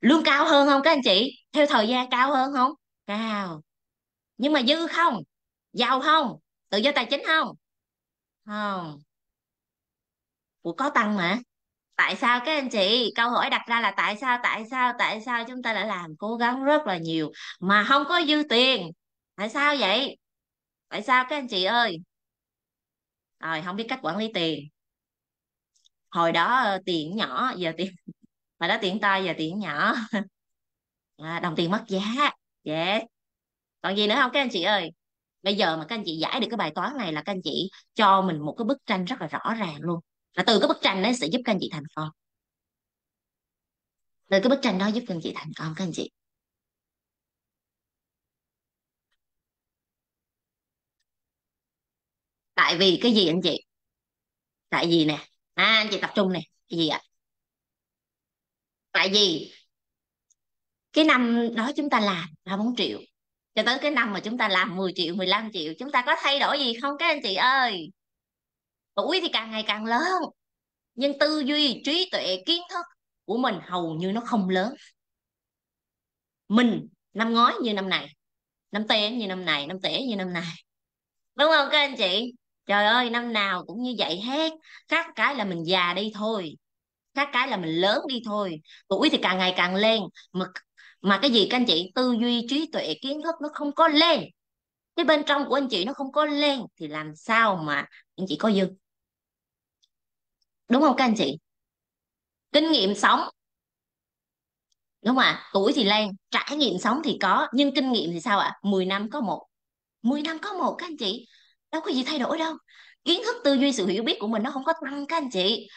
Lương cao hơn không các anh chị? Theo thời gian cao hơn không? Cao. Nhưng mà dư không? Giàu không? Tự do tài chính không? Không. Ủa có tăng mà. Tại sao các anh chị? Câu hỏi đặt ra là tại sao chúng ta đã làm cố gắng rất là nhiều mà không có dư tiền? Tại sao vậy? Tại sao các anh chị ơi? Rồi không biết cách quản lý tiền. Hồi đó tiền nhỏ, giờ tiền, hồi đó tiền to giờ tiền nhỏ. Đồng tiền mất giá. Yes. Còn gì nữa không các anh chị ơi? Bây giờ mà các anh chị giải được cái bài toán này là các anh chị cho mình một cái bức tranh rất là rõ ràng luôn, và từ cái bức tranh đấy sẽ giúp các anh chị thành công. Từ cái bức tranh đó giúp các anh chị thành công các anh chị. Tại vì cái gì anh chị? Tại vì nè, anh chị tập trung nè. Cái gì ạ? Tại vì cái năm đó chúng ta làm 3 4 triệu, cho tới cái năm mà chúng ta làm 10 triệu 15 triệu, chúng ta có thay đổi gì không các anh chị ơi? Tuổi thì càng ngày càng lớn, nhưng tư duy trí tuệ kiến thức của mình hầu như nó không lớn. Mình năm ngoái như năm này, năm tệ như năm này, năm tệ như năm nay, đúng không các anh chị? Trời ơi năm nào cũng như vậy hết. Khác cái là mình già đi thôi, khác cái là mình lớn đi thôi. Tuổi thì càng ngày càng lên, mà cái gì các anh chị? Tư duy trí tuệ kiến thức nó không có lên, cái bên trong của anh chị nó không có lên thì làm sao mà anh chị có dư, đúng không các anh chị? Kinh nghiệm sống, đúng không ạ? Tuổi thì lên, trải nghiệm sống thì có, nhưng kinh nghiệm thì sao ạ? 10 năm có một, 10 năm có một các anh chị, đâu có gì thay đổi đâu. Kiến thức tư duy sự hiểu biết của mình nó không có tăng các anh chị,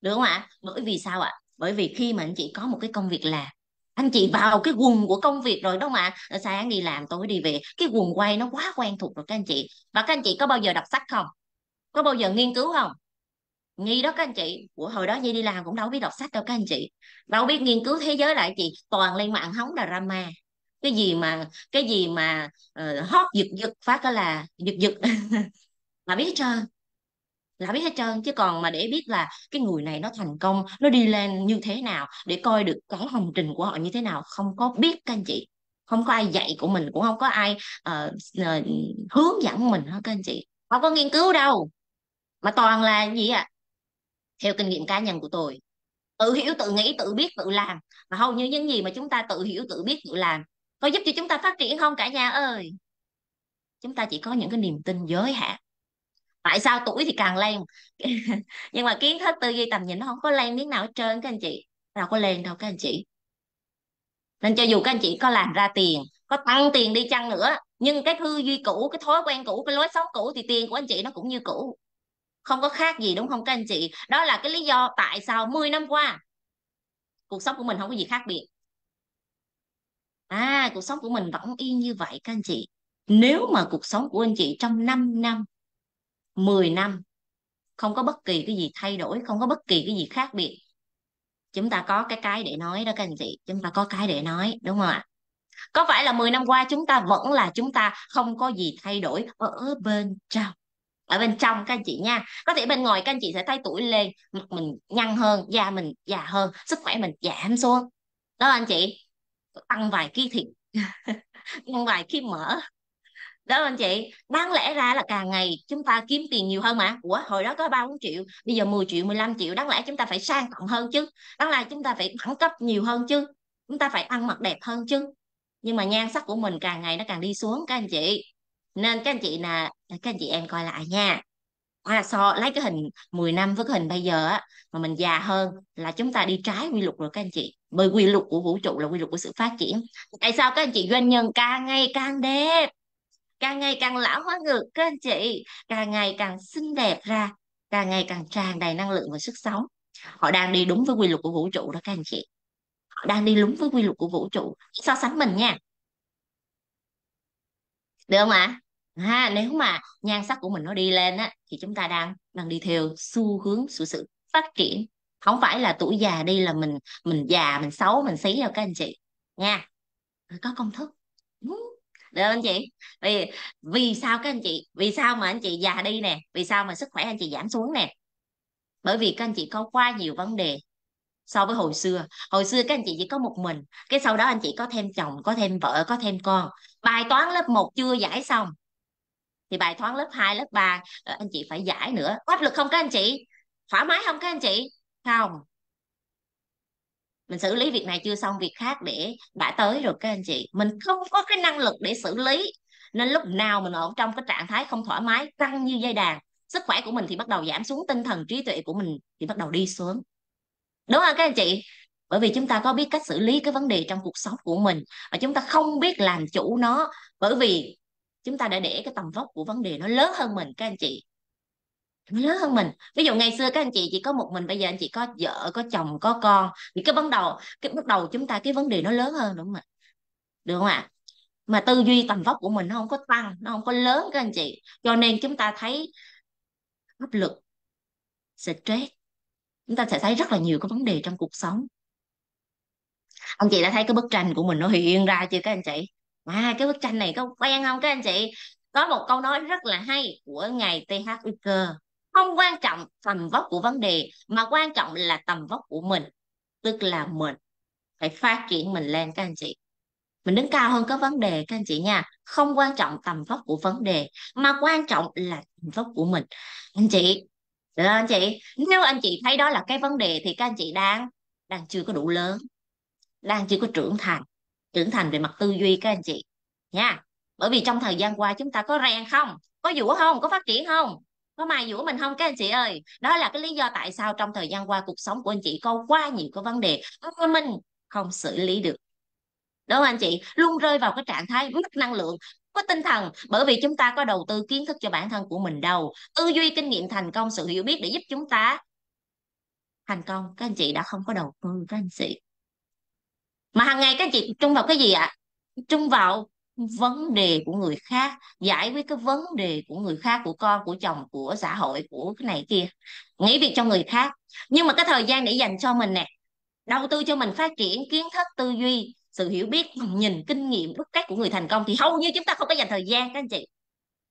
được không ạ? Bởi vì sao ạ? Bởi vì khi mà anh chị có một cái công việc làm, anh chị vào cái guồng của công việc rồi, đúng không ạ? Sáng đi làm tối đi về, cái guồng quay nó quá quen thuộc rồi các anh chị. Và các anh chị có bao giờ đọc sách không? Có bao giờ nghiên cứu không? Nhi đó các anh chị, của hồi đó Nhi đi làm cũng đâu biết đọc sách đâu các anh chị, đâu biết nghiên cứu thế giới lại chị, toàn lên mạng hóng drama. Cái gì mà hot giật giật phát đó là giật giật là biết hết trơn, là biết hết trơn. Chứ còn mà để biết là cái người này nó thành công, nó đi lên như thế nào, để coi được cái hành trình của họ như thế nào, không có biết các anh chị. không có ai dạy của mình, cũng không có ai ờ, ờ, hướng dẫn mình hết các anh chị, không có nghiên cứu đâu, mà toàn là gì ạ? Theo kinh nghiệm cá nhân của tôi, tự hiểu tự nghĩ tự biết tự làm. Mà hầu như những gì mà chúng ta tự hiểu tự biết tự làm có giúp cho chúng ta phát triển không cả nhà ơi? Chúng ta chỉ có những cái niềm tin giới hạn. Tại sao tuổi thì càng lên nhưng mà kiến thức tư duy tầm nhìn nó không có lên miếng nào hết trơn các anh chị, đâu có lên đâu các anh chị. Nên cho dù các anh chị có làm ra tiền, có tăng tiền đi chăng nữa, nhưng cái tư duy cũ, cái thói quen cũ, cái lối sống cũ thì tiền của anh chị nó cũng như cũ, không có khác gì, đúng không các anh chị? Đó là cái lý do tại sao 10 năm qua cuộc sống của mình không có gì khác biệt. Cuộc sống của mình vẫn y như vậy các anh chị. Nếu mà cuộc sống của anh chị trong 5 năm, 10 năm không có bất kỳ cái gì thay đổi, không có bất kỳ cái gì khác biệt, chúng ta có cái để nói đó các anh chị, chúng ta có cái để nói, đúng không ạ? Có phải là 10 năm qua chúng ta vẫn là chúng ta, không có gì thay đổi ở bên trong? Ở bên trong các anh chị nha, có thể bên ngoài các anh chị sẽ thấy tuổi lên, mặt mình nhăn hơn, da mình già hơn, sức khỏe mình giảm xuống, đó anh chị, tăng vài ký thịt tăng vài ký mỡ, đó anh chị. Đáng lẽ ra là càng ngày chúng ta kiếm tiền nhiều hơn mà. Ủa hồi đó có 3 4 triệu, bây giờ 10 triệu 15 triệu, đáng lẽ chúng ta phải sang trọng hơn chứ, đáng lẽ chúng ta phải đẳng cấp nhiều hơn chứ, chúng ta phải ăn mặc đẹp hơn chứ. Nhưng mà nhan sắc của mình càng ngày nó càng đi xuống các anh chị. Nên các anh chị nè, các anh chị em coi lại nha, lấy cái hình 10 năm với cái hình bây giờ á, mà mình già hơn là chúng ta đi trái quy luật rồi các anh chị, bởi quy luật của vũ trụ là quy luật của sự phát triển. Tại sao các anh chị doanh nhân càng ngày càng đẹp, càng ngày càng lão hóa ngược các anh chị, càng ngày càng xinh đẹp ra, càng ngày càng tràn đầy năng lượng và sức sống? Họ đang đi đúng với quy luật của vũ trụ đó các anh chị, họ đang đi đúng với quy luật của vũ trụ. So sánh mình nha, được không ạ? Nếu mà nhan sắc của mình nó đi lên á thì chúng ta đang đi theo xu hướng của sự phát triển, không phải là tuổi già đi là mình già mình xấu mình xí đâu các anh chị nha. Có công thức. Ừ, được không anh chị? Vì sao các anh chị, vì sao mà anh chị già đi nè, vì sao mà sức khỏe anh chị giảm xuống nè? Bởi vì các anh chị có quá nhiều vấn đề so với hồi xưa. Hồi xưa các anh chị chỉ có một mình, cái sau đó anh chị có thêm chồng, có thêm vợ, có thêm con, bài toán lớp 1 chưa giải xong thì bài toán lớp 2 lớp 3 anh chị phải giải nữa. Áp lực không các anh chị? Thoải mái không các anh chị? Không. Mình xử lý việc này chưa xong việc khác để đã tới rồi các anh chị, mình không có cái năng lực để xử lý, nên lúc nào mình ở trong cái trạng thái không thoải mái, căng như dây đàn, sức khỏe của mình thì bắt đầu giảm xuống, tinh thần trí tuệ của mình thì bắt đầu đi xuống, đúng không các anh chị? Bởi vì chúng ta có biết cách xử lý cái vấn đề trong cuộc sống của mình mà chúng ta không biết làm chủ nó, bởi vì chúng ta đã để cái tầm vóc của vấn đề nó lớn hơn mình các anh chị, nó lớn hơn mình. Ví dụ ngày xưa các anh chị chỉ có một mình, bây giờ anh chị có vợ có chồng có con, thì cái bắt đầu chúng ta cái vấn đề nó lớn hơn, đúng không ạ? Được không ạ? Mà tư duy tầm vóc của mình nó không có tăng, nó không có lớn các anh chị, cho nên chúng ta thấy áp lực, stress, chúng ta sẽ thấy rất là nhiều cái vấn đề trong cuộc sống. Anh chị đã thấy cái bức tranh của mình nó hiện ra chưa các anh chị? Cái bức tranh này có quen không các anh chị? Có một câu nói rất là hay của ngài TH Wicker: không quan trọng tầm vóc của vấn đề, mà quan trọng là tầm vóc của mình. Tức là mình phải phát triển mình lên các anh chị, mình đứng cao hơn cái vấn đề các anh chị nha. Không quan trọng tầm vóc của vấn đề, mà quan trọng là tầm vóc của mình, anh chị. Được không anh chị? Nếu anh chị thấy đó là cái vấn đề thì các anh chị đang đang chưa có đủ lớn, đang chưa có trưởng thành về mặt tư duy các anh chị nha. Bởi vì trong thời gian qua chúng ta có rèn không, có dũa không, có phát triển không, có mài dũa mình không các anh chị ơi? Đó là cái lý do tại sao trong thời gian qua cuộc sống của anh chị có quá nhiều cái vấn đề mà mình không xử lý được, đúng không anh chị? Luôn rơi vào cái trạng thái mất năng lượng, có tinh thần, bởi vì chúng ta có đầu tư kiến thức cho bản thân của mình đâu, tư duy kinh nghiệm thành công, sự hiểu biết để giúp chúng ta thành công, các anh chị đã không có đầu tư các anh chị. Mà hàng ngày các anh chị tập trung vào cái gì ạ? Tập trung vào vấn đề của người khác, giải quyết cái vấn đề của người khác, của con của chồng của xã hội của cái này kia, nghĩ việc cho người khác. Nhưng mà cái thời gian để dành cho mình nè, đầu tư cho mình phát triển kiến thức tư duy, sự hiểu biết, tầm nhìn kinh nghiệm bức cách của người thành công thì hầu như chúng ta không có dành thời gian các anh chị.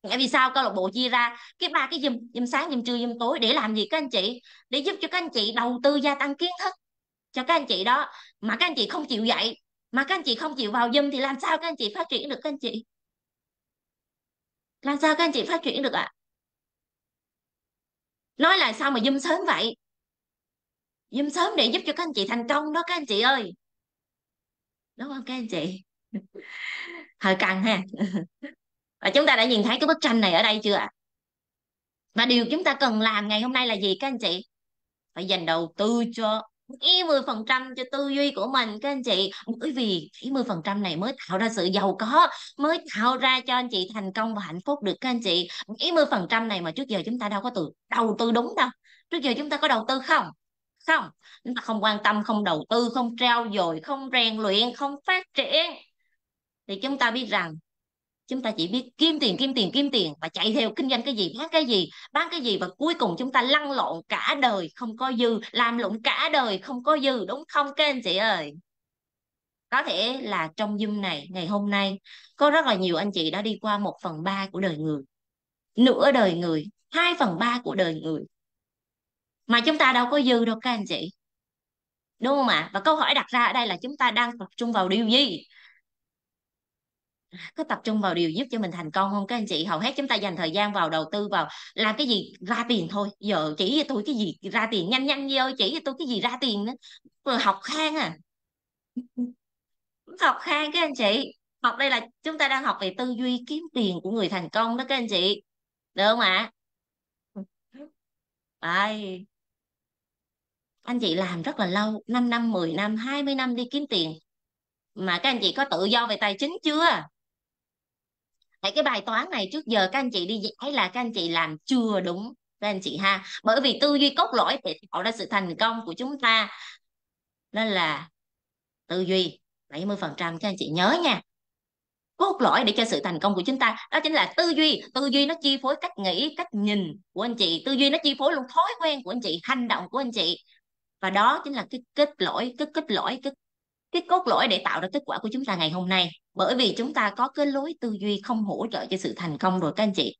Tại vì sao câu lạc bộ chia ra cái ba cái giùm sáng giùm trưa giùm tối để làm gì các anh chị? Để giúp cho các anh chị đầu tư gia tăng kiến thức cho các anh chị đó, mà các anh chị không chịu dạy, Mà các anh chị không chịu vào Zoom thì làm sao các anh chị phát triển được các anh chị? Làm sao các anh chị phát triển được ạ? Nói là sao mà Zoom sớm vậy? Zoom sớm để giúp cho các anh chị thành công đó các anh chị ơi. Đúng không các anh chị? Hơi căng ha. Và chúng ta đã nhìn thấy cái bức tranh này ở đây chưa ạ? Và điều chúng ta cần làm ngày hôm nay là gì các anh chị? Phải dành đầu tư cho 70% cho tư duy của mình các anh chị, bởi vì 70% này mới tạo ra sự giàu có, mới tạo ra cho anh chị thành công và hạnh phúc được các anh chị. 70% này mà trước giờ chúng ta đâu có đầu tư đúng đâu. Trước giờ chúng ta có đầu tư không? Không. Chúng ta không quan tâm, không đầu tư, không trau dồi, không rèn luyện, không phát triển, thì chúng ta biết rằng chúng ta chỉ biết kiếm tiền, kiếm tiền, kiếm tiền, và chạy theo kinh doanh cái gì bán cái gì, bán cái gì, và cuối cùng chúng ta lăn lộn cả đời không có dư, làm lụng cả đời không có dư, đúng không các anh chị ơi? Có thể là trong Zoom này ngày hôm nay có rất là nhiều anh chị đã đi qua 1/3 của đời người, nửa đời người, 2/3 của đời người, mà chúng ta đâu có dư đâu các anh chị, đúng không ạ? Và câu hỏi đặt ra ở đây là chúng ta đang tập trung vào điều gì? Có tập trung vào điều giúp cho mình thành công không các anh chị? Hầu hết chúng ta dành thời gian vào đầu tư vào làm cái gì ra tiền thôi. Giờ chỉ cho tôi cái gì ra tiền, nhanh nhanh đi ơi, chỉ cho tôi cái gì ra tiền đó. Rồi học khang à, học khang các anh chị. Học đây là chúng ta đang học về tư duy kiếm tiền của người thành công đó các anh chị, được không ạ? Đấy, anh chị làm rất là lâu, 5 năm, 10 năm, 20 năm đi kiếm tiền, mà các anh chị có tự do về tài chính chưa? Tại cái bài toán này trước giờ các anh chị đi giải là các anh chị làm chưa đúng các anh chị ha, bởi vì tư duy cốt lõi để tạo ra sự thành công của chúng ta, nên là tư duy 70%, các anh chị nhớ nha. Cốt lõi để cho sự thành công của chúng ta đó chính là tư duy. Tư duy nó chi phối cách nghĩ, cách nhìn của anh chị, tư duy nó chi phối luôn thói quen của anh chị, hành động của anh chị, và đó chính là cái kết lõi, cái cốt lõi để tạo ra kết quả của chúng ta ngày hôm nay, bởi vì chúng ta có cái lối tư duy không hỗ trợ cho sự thành công rồi các anh chị.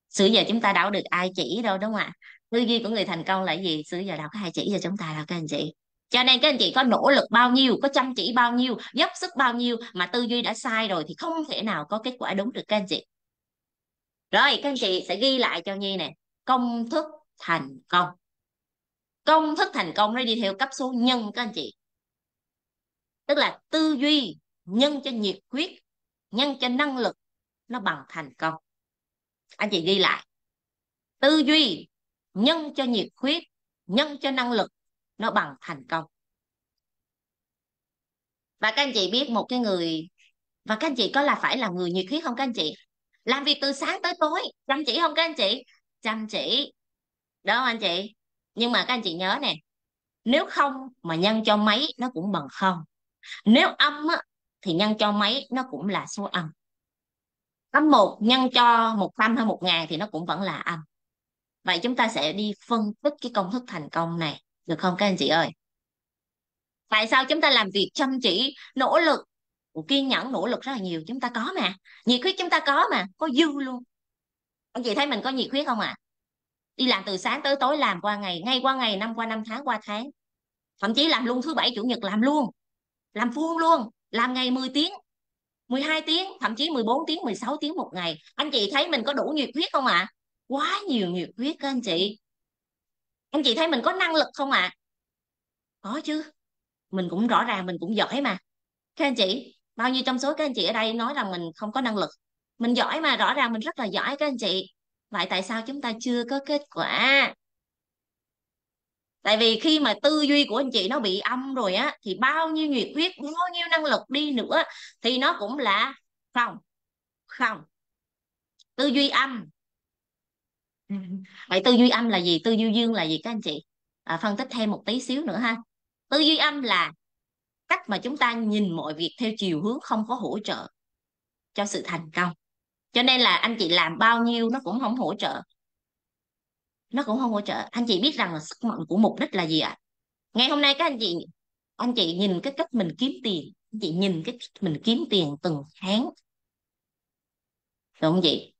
Xưa giờ chúng ta đâu có được ai chỉ đâu, đúng không ạ? Tư duy của người thành công là gì? Xưa giờ đâu có ai chỉ cho chúng ta đâu các anh chị. Cho nên các anh chị có nỗ lực bao nhiêu, có chăm chỉ bao nhiêu, dốc sức bao nhiêu mà tư duy đã sai rồi thì không thể nào có kết quả đúng được các anh chị. Rồi các anh chị sẽ ghi lại cho Nhi nè, công thức thành công. Công thức thành công nó đi theo cấp số nhân các anh chị, tức là tư duy nhân cho nhiệt huyết, nhân cho năng lực, nó bằng thành công. Anh chị ghi lại, tư duy nhân cho nhiệt huyết, nhân cho năng lực, nó bằng thành công. Và các anh chị biết một cái người, và các anh chị có là phải là người nhiệt huyết không các anh chị? Làm việc từ sáng tới tối chăm chỉ không các anh chị? Chăm chỉ, đó anh chị. Nhưng mà các anh chị nhớ nè, nếu không mà nhân cho mấy nó cũng bằng không, nếu âm á, thì nhân cho mấy nó cũng là số âm. Âm một nhân cho 100 hay 1.000 thì nó cũng vẫn là âm. Vậy chúng ta sẽ đi phân tích cái công thức thành công này, được không các anh chị ơi? Tại sao chúng ta làm việc chăm chỉ, nỗ lực, kiên nhẫn, nỗ lực rất là nhiều, chúng ta có mà. Nhiệt huyết chúng ta có mà, có dư luôn. Anh chị thấy mình có nhiệt huyết không ạ? Đi làm từ sáng tới tối, làm qua ngày, ngay qua ngày, năm qua năm, tháng qua tháng. Thậm chí làm luôn thứ bảy chủ nhật làm luôn, làm full luôn, làm ngày 10 tiếng, 12 tiếng, thậm chí 14 tiếng, 16 tiếng một ngày. Anh chị thấy mình có đủ nhiệt huyết không ạ? Quá nhiều nhiệt huyết các anh chị. Anh chị thấy mình có năng lực không ạ? Có chứ. Mình cũng rõ ràng mình cũng giỏi mà. Các anh chị, bao nhiêu trong số các anh chị ở đây nói rằng mình không có năng lực? Mình giỏi mà, rõ ràng mình rất là giỏi các anh chị. Vậy tại sao chúng ta chưa có kết quả? Tại vì khi mà tư duy của anh chị nó bị âm rồi á, thì bao nhiêu nhiệt huyết, bao nhiêu năng lực đi nữa thì nó cũng là không. Không. Tư duy âm. Vậy tư duy âm là gì? Tư duy dương là gì các anh chị? Phân tích thêm một tí xíu nữa ha. Tư duy âm là cách mà chúng ta nhìn mọi việc theo chiều hướng không có hỗ trợ cho sự thành công. Cho nên là anh chị làm bao nhiêu nó cũng không hỗ trợ. Nó cũng không hỗ trợ. Anh chị biết rằng là sức mạnh của mục đích là gì ạ? Ngày hôm nay các anh chị nhìn cái cách mình kiếm tiền, anh chị nhìn cái cách mình kiếm tiền từng tháng, được không chị?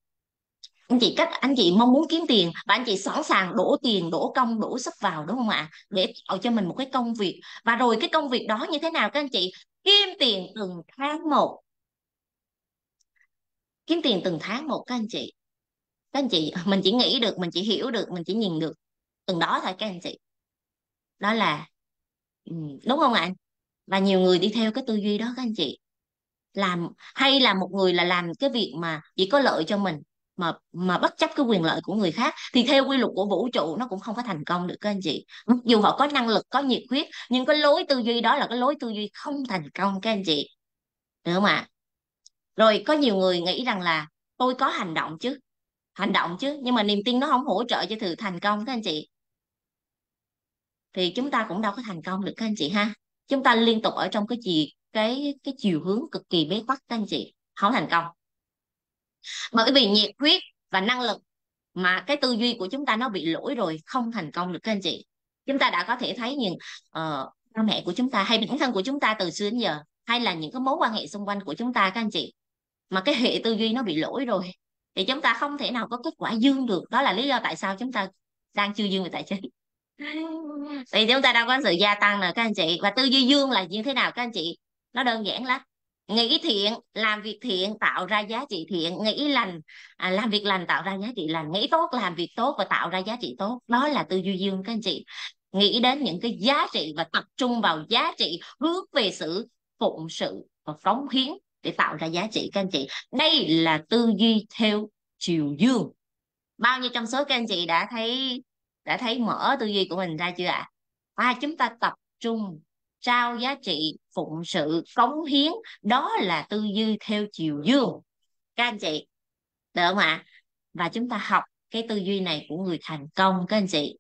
Anh chị mong muốn kiếm tiền và anh chị sẵn sàng đổ tiền, đổ công, đổ sức vào, đúng không ạ? Để tạo cho mình một cái công việc, và rồi cái công việc đó như thế nào các anh chị? Kiếm tiền từng tháng một, kiếm tiền từng tháng một các anh chị. Các anh chị, mình chỉ nghĩ được, mình chỉ hiểu được, mình chỉ nhìn được từng đó thôi các anh chị. Đó là đúng không ạ? Và nhiều người đi theo cái tư duy đó các anh chị. Làm hay là một người là làm cái việc mà chỉ có lợi cho mình, mà bất chấp cái quyền lợi của người khác, thì theo quy luật của vũ trụ nó cũng không có thành công được các anh chị. Mặc dù họ có năng lực, có nhiệt huyết, nhưng cái lối tư duy đó là cái lối tư duy không thành công các anh chị, được không ạ? Rồi có nhiều người nghĩ rằng là tôi có hành động chứ, hành động chứ, nhưng mà niềm tin nó không hỗ trợ cho sự thành công các anh chị, thì chúng ta cũng đâu có thành công được các anh chị ha. Chúng ta liên tục ở trong cái chiều hướng cực kỳ bế tắc các anh chị, không thành công. Bởi vì nhiệt huyết và năng lực mà cái tư duy của chúng ta nó bị lỗi rồi, không thành công được các anh chị. Chúng ta đã có thể thấy những ba mẹ của chúng ta hay bản thân của chúng ta từ xưa đến giờ, hay là những cái mối quan hệ xung quanh của chúng ta các anh chị, mà cái hệ tư duy nó bị lỗi rồi thì chúng ta không thể nào có kết quả dương được. Đó là lý do tại sao chúng ta đang chưa dương về tài chính. Vì chúng ta đang có sự gia tăng nè các anh chị. Và tư duy dương là như thế nào các anh chị? Nó đơn giản lắm: nghĩ thiện, làm việc thiện, tạo ra giá trị thiện; nghĩ lành, làm việc lành, tạo ra giá trị lành; nghĩ tốt, làm việc tốt và tạo ra giá trị tốt. Đó là tư duy dương các anh chị. Nghĩ đến những cái giá trị và tập trung vào giá trị, hướng về sự phụng sự và cống hiến để tạo ra giá trị các anh chị. Đây là tư duy theo chiều dương. Bao nhiêu trong số các anh chị đã thấy mở tư duy của mình ra chưa ạ? Chúng ta tập trung, trao giá trị, phụng sự, cống hiến, đó là tư duy theo chiều dương các anh chị, được không ạ? Và chúng ta học cái tư duy này của người thành công các anh chị.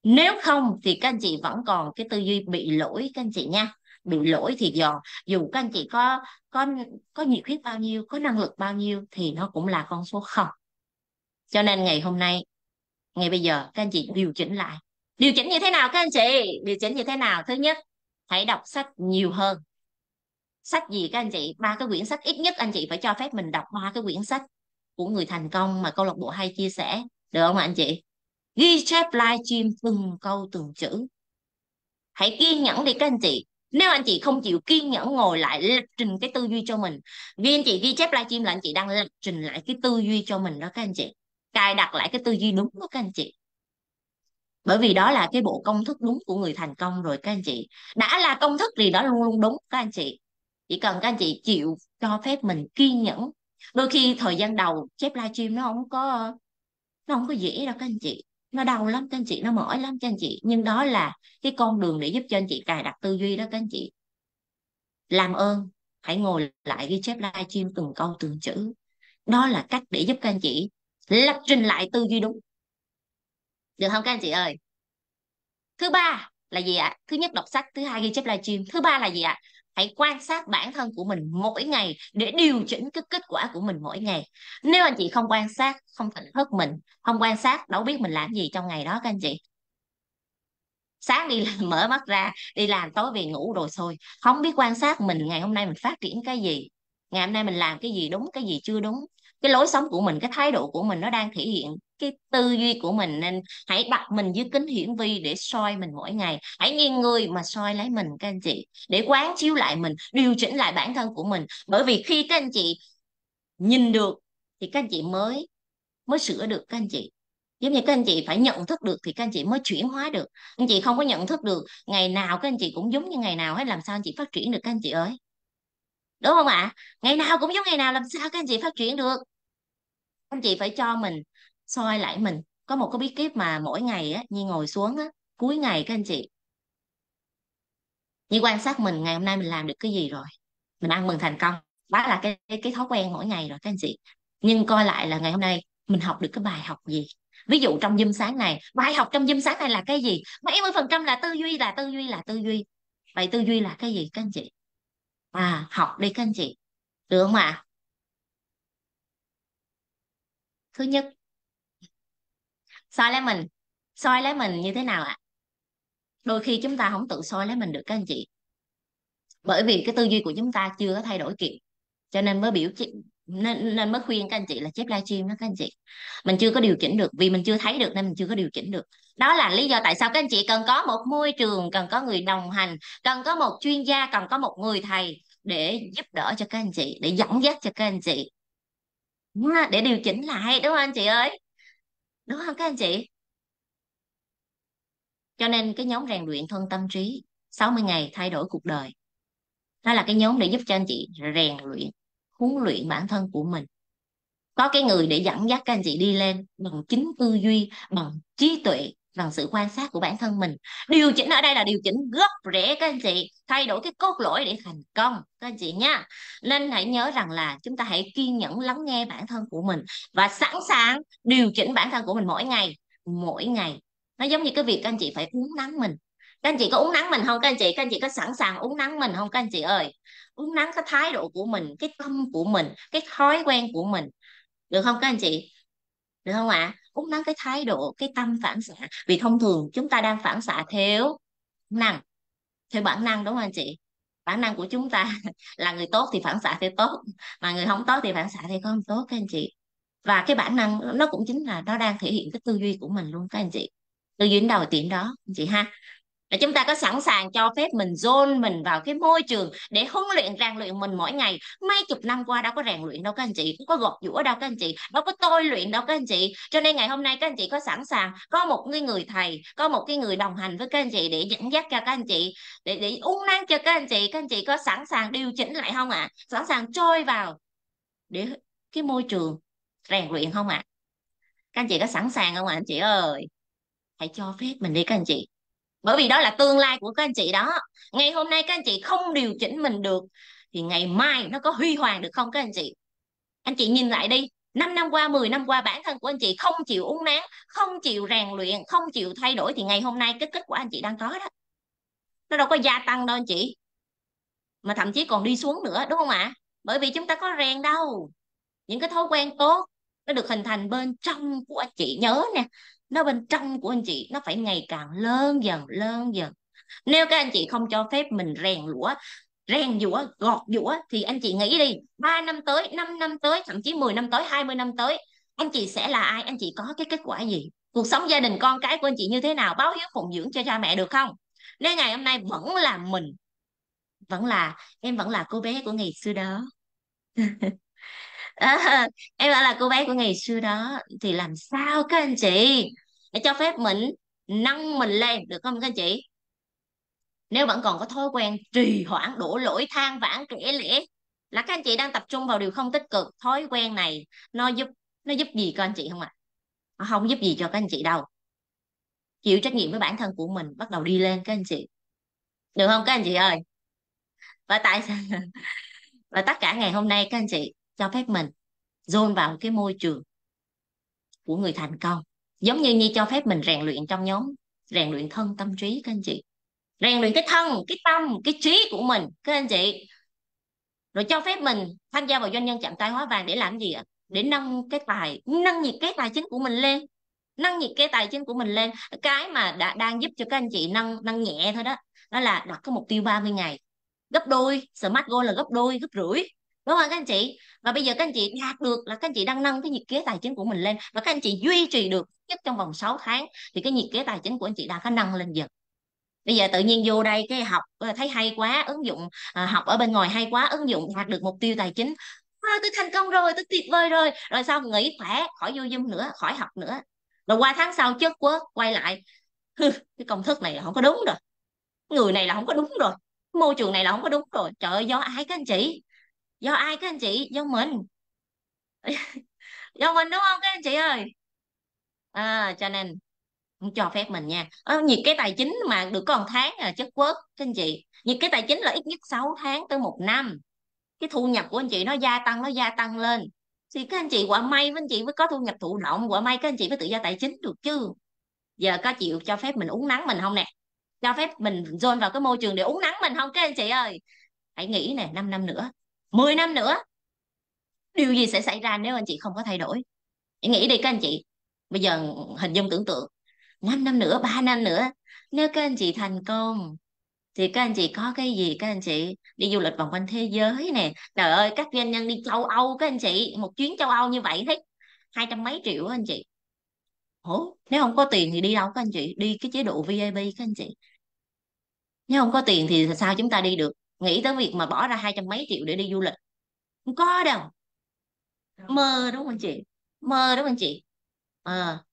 Nếu không thì các anh chị vẫn còn cái tư duy bị lỗi các anh chị nha. Bị lỗi thì dù các anh chị có có nhiệt huyết bao nhiêu, có năng lực bao nhiêu, thì nó cũng là con số không. Cho nên ngày hôm nay, ngay bây giờ các anh chị điều chỉnh lại. Điều chỉnh như thế nào các anh chị? Điều chỉnh như thế nào? Thứ nhất, hãy đọc sách nhiều hơn. Sách gì các anh chị? 3 cái quyển sách, ít nhất anh chị phải cho phép mình đọc 3 cái quyển sách của người thành công mà câu lạc bộ hay chia sẻ, được không ạ anh chị? Ghi chép livestream từng câu từng chữ. Hãy kiên nhẫn đi các anh chị. Nếu anh chị không chịu kiên nhẫn ngồi lại lập trình cái tư duy cho mình, vì anh chị ghi chép livestream là anh chị đang lập trình lại cái tư duy cho mình đó các anh chị. Cài đặt lại cái tư duy đúng đó các anh chị. Bởi vì đó là cái bộ công thức đúng của người thành công rồi các anh chị. Đã là công thức thì đó luôn luôn đúng các anh chị. Chỉ cần các anh chị chịu cho phép mình kiên nhẫn. Đôi khi thời gian đầu chép livestream nó không có dễ đâu các anh chị. Nó đau lắm các anh chị, nó mỏi lắm các anh chị. Nhưng đó là cái con đường để giúp cho anh chị cài đặt tư duy đó các anh chị. Làm ơn hãy ngồi lại ghi chép livestream từng câu từng chữ. Đó là cách để giúp các anh chị lập trình lại tư duy đúng. Được không các anh chị ơi? Thứ ba là gì ạ? Thứ nhất đọc sách, thứ hai ghi chép livestream. Thứ ba là gì ạ? Hãy quan sát bản thân của mình mỗi ngày để điều chỉnh cái kết quả của mình mỗi ngày. Nếu anh chị không quan sát, không tỉnh thức mình, không quan sát, đâu biết mình làm gì trong ngày đó các anh chị. Sáng đi làm, mở mắt ra đi làm, tối về ngủ rồi thôi. Không biết quan sát mình ngày hôm nay mình phát triển cái gì, ngày hôm nay mình làm cái gì đúng, cái gì chưa đúng, cái lối sống của mình, cái thái độ của mình nó đang thể hiện cái tư duy của mình. Nên hãy đặt mình dưới kính hiển vi để soi mình mỗi ngày. Hãy nghiêng người mà soi lấy mình các anh chị, để quán chiếu lại mình, điều chỉnh lại bản thân của mình. Bởi vì khi các anh chị nhìn được thì các anh chị mới mới sửa được các anh chị. Giống như các anh chị phải nhận thức được thì các anh chị mới chuyển hóa được. Anh chị không có nhận thức được, ngày nào các anh chị cũng giống như ngày nào hết, làm sao anh chị phát triển được các anh chị ơi? Đúng không ạ? Ngày nào cũng giống ngày nào, làm sao các anh chị phát triển được? Anh chị phải cho mình soi lại mình. Có một cái bí kíp mà mỗi ngày á, Nhi ngồi xuống á, cuối ngày các anh chị, Nhi quan sát mình ngày hôm nay mình làm được cái gì rồi, mình ăn mừng thành công. Đó là cái thói quen mỗi ngày rồi các anh chị. Nhưng coi lại là ngày hôm nay mình học được cái bài học gì. Ví dụ trong Zoom sáng này, bài học trong Zoom sáng này là cái gì? 70% là tư duy, là tư duy, là tư duy. Vậy tư duy là cái gì các anh chị? Học đi các anh chị, được không ạ? Thứ nhất, soi lấy mình. Soi lấy mình như thế nào ạ? Đôi khi chúng ta không tự soi lấy mình được các anh chị, bởi vì cái tư duy của chúng ta chưa có thay đổi kịp. Cho nên mới nên mới khuyên các anh chị là chép livestream đó các anh chị. Mình chưa có điều chỉnh được, vì mình chưa thấy được nên mình chưa có điều chỉnh được. Đó là lý do tại sao các anh chị cần có một môi trường, cần có người đồng hành, cần có một chuyên gia, cần có một người thầy để giúp đỡ cho các anh chị, để dẫn dắt cho các anh chị, để điều chỉnh lại, đúng không anh chị ơi, đúng không các anh chị? Cho nên cái nhóm rèn luyện thân tâm trí 60 ngày thay đổi cuộc đời, đó là cái nhóm để giúp cho anh chị rèn luyện, huấn luyện bản thân của mình, có cái người để dẫn dắt các anh chị đi lên bằng chính tư duy, bằng trí tuệ, bằng sự quan sát của bản thân mình. Điều chỉnh ở đây là điều chỉnh gốc rễ các anh chị, thay đổi cái cốt lõi để thành công các anh chị nha. Nên hãy nhớ rằng là chúng ta hãy kiên nhẫn lắng nghe bản thân của mình và sẵn sàng điều chỉnh bản thân của mình mỗi ngày, mỗi ngày. Nó giống như cái việc các anh chị phải uống nắng mình. Các anh chị có uống nắng mình không các anh chị? Các anh chị có sẵn sàng uống nắng mình không các anh chị ơi? Uống nắng cái thái độ của mình, cái tâm của mình, cái thói quen của mình, được không các anh chị? Được không ạ? Uống nắng cái thái độ, cái tâm phản xạ, vì thông thường chúng ta đang phản xạ theo năng, theo bản năng, đúng không anh chị? Bản năng của chúng ta là người tốt thì phản xạ theo tốt, mà người không tốt thì phản xạ theo không tốt các anh chị. Và cái bản năng nó cũng chính là nó đang thể hiện cái tư duy của mình luôn các anh chị. Tư duy đến đầu tiên đó anh chị ha. Để chúng ta có sẵn sàng cho phép mình dồn mình vào cái môi trường để huấn luyện rèn luyện mình mỗi ngày. Mấy chục năm qua đâu có rèn luyện đâu các anh chị, không có gọt giũa đâu các anh chị, đâu có tôi luyện đâu các anh chị. Cho nên ngày hôm nay các anh chị có sẵn sàng có một cái người thầy, có một cái người đồng hành với các anh chị để dẫn dắt cho các anh chị, để uốn nắn cho các anh chị có sẵn sàng điều chỉnh lại không ạ? Sẵn sàng trôi vào để cái môi trường rèn luyện không ạ? Các anh chị có sẵn sàng không ạ anh chị ơi? Hãy cho phép mình đi các anh chị, bởi vì đó là tương lai của các anh chị đó. Ngày hôm nay các anh chị không điều chỉnh mình được thì ngày mai nó có huy hoàng được không các anh chị? Anh chị nhìn lại đi, 5 năm qua, 10 năm qua, bản thân của anh chị không chịu uốn nắn, không chịu rèn luyện, không chịu thay đổi thì ngày hôm nay cái kết quả anh chị đang có đó, nó đâu có gia tăng đâu anh chị, mà thậm chí còn đi xuống nữa, đúng không ạ? Bởi vì chúng ta có rèn đâu. Những cái thói quen tốt nó được hình thành bên trong của anh chị, nhớ nè, nó bên trong của anh chị nó phải ngày càng lớn dần, lớn dần. Nếu các anh chị không cho phép mình rèn giũa, gọt giũa thì anh chị nghĩ đi, 3 năm tới, 5 năm tới, thậm chí 10 năm tới, 20 năm tới, anh chị sẽ là ai? Anh chị có cái kết quả gì? Cuộc sống gia đình con cái của anh chị như thế nào? Báo hiếu phụng dưỡng cho cha mẹ được không? Nếu ngày hôm nay vẫn là mình, vẫn là em, vẫn là cô bé của ngày xưa đó, à, em vẫn là cô bé của ngày xưa đó thì làm sao các anh chị? Để cho phép mình nâng mình lên được không các anh chị? Nếu vẫn còn có thói quen trì hoãn, đổ lỗi, than vãn, kể lể, là các anh chị đang tập trung vào điều không tích cực. Thói quen này nó giúp nó giúp gì các anh chị không ạ? Nó không giúp gì cho các anh chị đâu. Chịu trách nhiệm với bản thân của mình, bắt đầu đi lên các anh chị, được không các anh chị ơi? Và tại sao và tất cả ngày hôm nay các anh chị cho phép mình dồn vào cái môi trường của người thành công, giống như cho phép mình rèn luyện trong nhóm rèn luyện thân tâm trí các anh chị, rèn luyện cái thân, cái tâm, cái trí của mình các anh chị. Rồi cho phép mình tham gia vào doanh nhân chạm tay hóa vàng để làm gì ạ? Để nâng nhiệt kế tài chính của mình lên, nâng nhiệt kế tài chính của mình lên. Cái mà đang giúp cho các anh chị nâng nâng nhẹ thôi đó, đó là đặt cái mục tiêu 30 ngày, gấp đôi, smart goal là gấp đôi, gấp rưỡi, đúng không các anh chị? Và bây giờ các anh chị đạt được là các anh chị đang nâng cái nhiệt kế tài chính của mình lên, và các anh chị duy trì được nhất trong vòng 6 tháng thì cái nhiệt kế tài chính của anh chị đã có nâng lên dần. Bây giờ tự nhiên vô đây cái học thấy hay quá, ứng dụng học ở bên ngoài hay quá, ứng dụng đạt được mục tiêu tài chính, tôi thành công rồi, tôi tuyệt vời rồi, rồi sau nghỉ khỏe, khỏi vô Zoom nữa, khỏi học nữa. Rồi qua tháng sau chất quất quay lại, cái công thức này là không có đúng rồi, người này là không có đúng rồi, môi trường này là không có đúng rồi. Trời ơi, do ai các anh chị? Do ai các anh chị? Do mình. Do mình đúng không các anh chị ơi? Cho nên không cho phép mình nha. Nhiệt cái tài chính mà được có 1 tháng là chất quất các anh chị. Nhiệt cái tài chính là ít nhất 6 tháng tới 1 năm. Cái thu nhập của anh chị nó gia tăng lên thì các anh chị quả may với anh chị mới có thu nhập thụ động, quả may các anh chị mới tự do tài chính được chứ. Giờ có chịu cho phép mình uống nắng mình không nè? Cho phép mình dồn vào cái môi trường để uống nắng mình không các anh chị ơi? Hãy nghĩ nè, 5 năm nữa, 10 năm nữa, điều gì sẽ xảy ra nếu anh chị không có thay đổi? Hãy nghĩ đi các anh chị. Bây giờ hình dung tưởng tượng 5 năm nữa, 3 năm nữa, nếu các anh chị thành công thì các anh chị có cái gì? Các anh chị đi du lịch vòng quanh thế giới nè, trời ơi, các doanh nhân đi châu Âu các anh chị, một chuyến châu Âu như vậy hết 200 mấy triệu các anh chị. Ủa, nếu không có tiền thì đi đâu các anh chị? Đi cái chế độ VIP các anh chị. Nếu không có tiền thì sao chúng ta đi được? nghĩ tới việc mà bỏ ra 200 mấy triệu để đi du lịch. Không có đâu. Mơ đúng không anh chị? Mơ đúng không anh chị?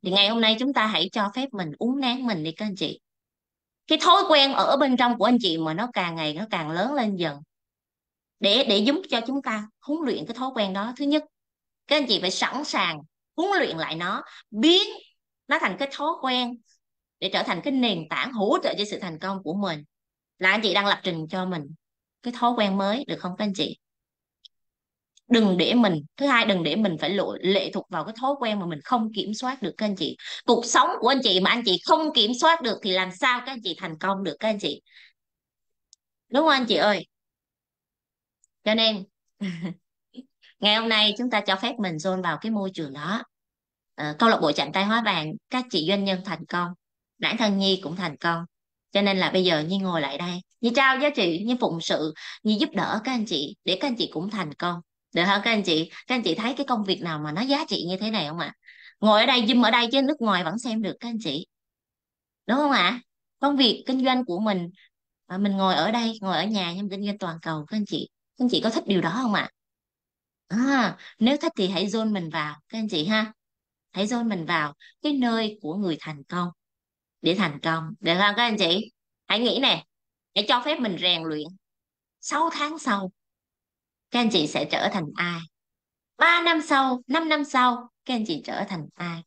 Thì ngày hôm nay chúng ta hãy cho phép mình uốn nắn mình đi các anh chị. Cái thói quen ở bên trong của anh chị mà nó càng ngày nó càng lớn lên dần, để giúp cho chúng ta huấn luyện cái thói quen đó. Thứ nhất, các anh chị phải sẵn sàng huấn luyện lại nó, biến nó thành cái thói quen, để trở thành cái nền tảng hỗ trợ cho sự thành công của mình. Là anh chị đang lập trình cho mình cái thói quen mới, được không các anh chị? Đừng để mình, thứ hai, đừng để mình phải lệ thuộc vào cái thói quen mà mình không kiểm soát được các anh chị. Cuộc sống của anh chị mà anh chị không kiểm soát được thì làm sao các anh chị thành công được các anh chị? Đúng không anh chị ơi? Cho nên ngày hôm nay chúng ta cho phép mình dồn vào cái môi trường đó. Câu lạc bộ chạm tay hóa vàng, các chị doanh nhân thành công, bản thân Nhi cũng thành công. Cho nên là bây giờ Nhi ngồi lại đây, Nhi trao giá trị, Nhi phụng sự, Nhi giúp đỡ các anh chị để các anh chị cũng thành công. Được không các anh chị? Các anh chị thấy cái công việc nào mà nó giá trị như thế này không ạ? Ngồi ở đây, zoom ở đây chứ nước ngoài vẫn xem được các anh chị. Đúng không ạ? Công việc kinh doanh của mình, mình ngồi ở đây, ngồi ở nhà nhưng kinh doanh toàn cầu các anh chị. Các anh chị có thích điều đó không ạ? Nếu thích thì hãy dồn mình vào các anh chị ha. Hãy dồn mình vào cái nơi của người thành công để thành công, được không các anh chị? Hãy nghĩ nè, hãy cho phép mình rèn luyện. 6 tháng sau các anh chị sẽ trở thành ai? 3 năm sau, 5 năm sau các anh chị trở thành ai?